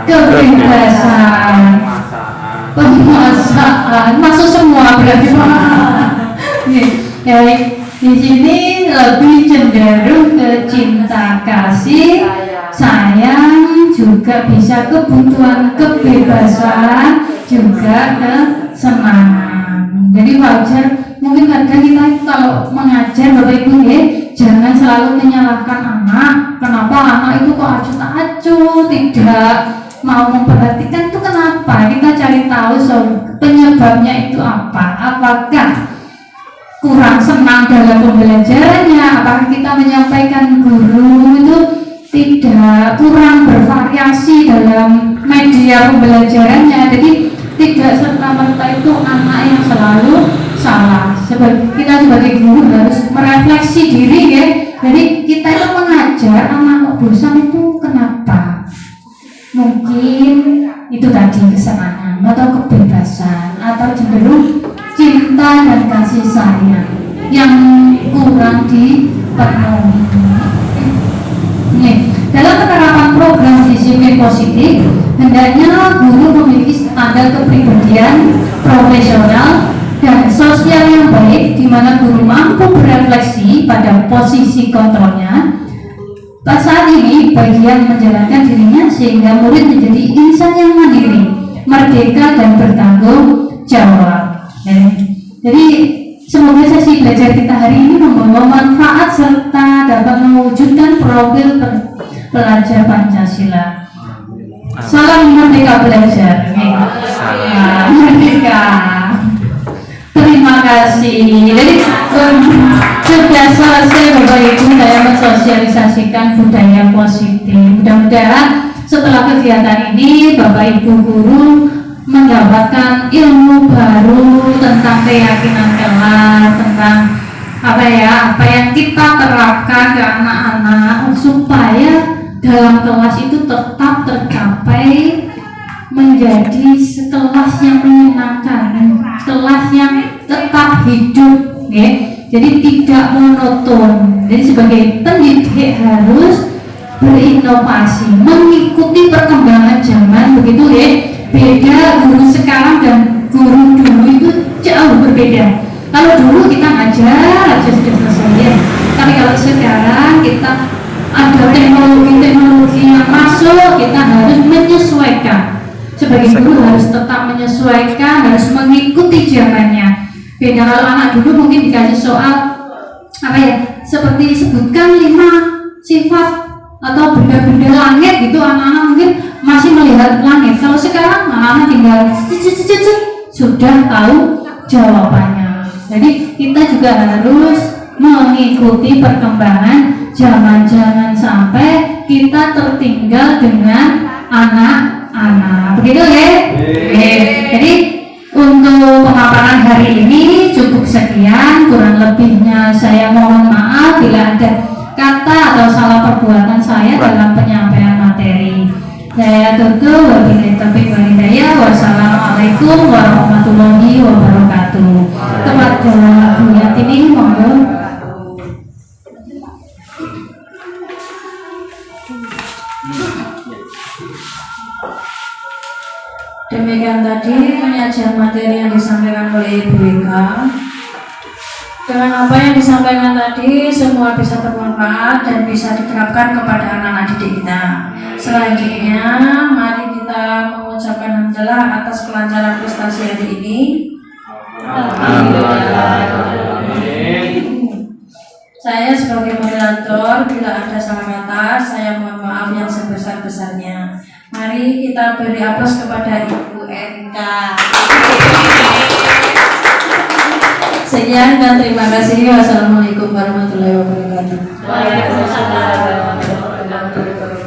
Kebebasan. Penguasaan. Masuk semua berarti. Di sini lebih cenderung ke cinta kasih, sayang, juga bisa kebutuhan kebebasan, juga kesenangan. Jadi wajar, mungkin kadang kita kalau mengajar Bapak Ibu ya, jangan selalu menyalahkan anak. Kenapa anak itu kok acuh-acuh, tidak mau memperhatikan, itu kenapa? Kita cari tahu penyebabnya itu apa. Apakah kurang senang dalam pembelajarannya? Apakah kita menyampaikan guru itu tidak kurang bervariasi dalam media pembelajarannya? Jadi tidak serta-merta itu anak yang selalu salah. Kita sebagai guru harus merefleksi diri ya. Jadi kita itu mengajar anak bosan itu kenapa? Mungkin itu tadi kesenangan atau kebebasan, atau cenderung cinta dan kasih sayang yang kurang dipenuhi. Dalam penerapan program disiplin positif, hendaknya guru memiliki standar kepribadian profesional dan sosial yang baik, di mana guru mampu berefleksi pada posisi kontrolnya. Saat ini bagian menjalankan dirinya sehingga murid menjadi insan yang mandiri, merdeka dan bertanggung jawab. Jadi semoga sesi belajar kita hari ini membawa manfaat serta dapat mewujudkan profil pelajar Pancasila. Salam merdeka belajar. Merdeka. Terima kasih. Jadi sudah selesai Bapak Ibu saya mensosialisasikan budaya positif. Mudah-mudahan setelah kegiatan ini Bapak Ibu guru mendapatkan ilmu baru tentang keyakinan kelas, tentang apa yang kita terapkan ke anak-anak supaya dalam kelas itu tetap tercapai menjadi kelas yang menyenangkan, kelas yang tetap hidup ya. Jadi tidak monoton. Jadi sebagai pendidik harus berinovasi, mengikuti perkembangan zaman, begitu ya. Beda guru sekarang dan guru dulu itu jauh berbeda. Kalau dulu kita ngajar aja sudah selesai ya. Tapi kalau sekarang kita ada teknologi yang masuk, kita harus menyesuaikan. Sebagai guru harus tetap menyesuaikan, harus mengikuti zamannya. Beda kalau anak dulu mungkin dikasih soal seperti disebutkan 5 sifat atau benda-benda langit gitu, anak-anak mungkin masih melihat langit. Kalau sekarang anak-anak tinggal sudah tahu jawabannya. Jadi kita juga harus mengikuti perkembangan zaman, jangan sampai kita tertinggal dengan anak-anak. Begitu ya? Jadi untuk pemaparan hari ini cukup sekian, kurang lebihnya saya mohon maaf bila ada kata atau salah perbuatan saya dalam penyampaian materi. Saya tutup, wabillahi taufiq wal hidayah. Wassalamualaikum warahmatullahi wabarakatuh. Kepada Bu Yatini monggo. Demikian tadi penyajian materi yang disampaikan oleh Ibu Eka. Dengan apa yang disampaikan tadi, semua bisa bermanfaat dan bisa diterapkan kepada anak-anak didik kita. Selanjutnya, mari kita mengucapkan hamdalah atas kelancaran prestasi hari ini. Saya sebagai moderator, bila ada salah kata, saya mohon maaf yang sebesar-besarnya. Mari kita beri aplaus kepada Ibu Erika. Sekian dan terima kasih. Wassalamualaikum warahmatullahi wabarakatuh. Waalaikumsalam warahmatullahi wabarakatuh.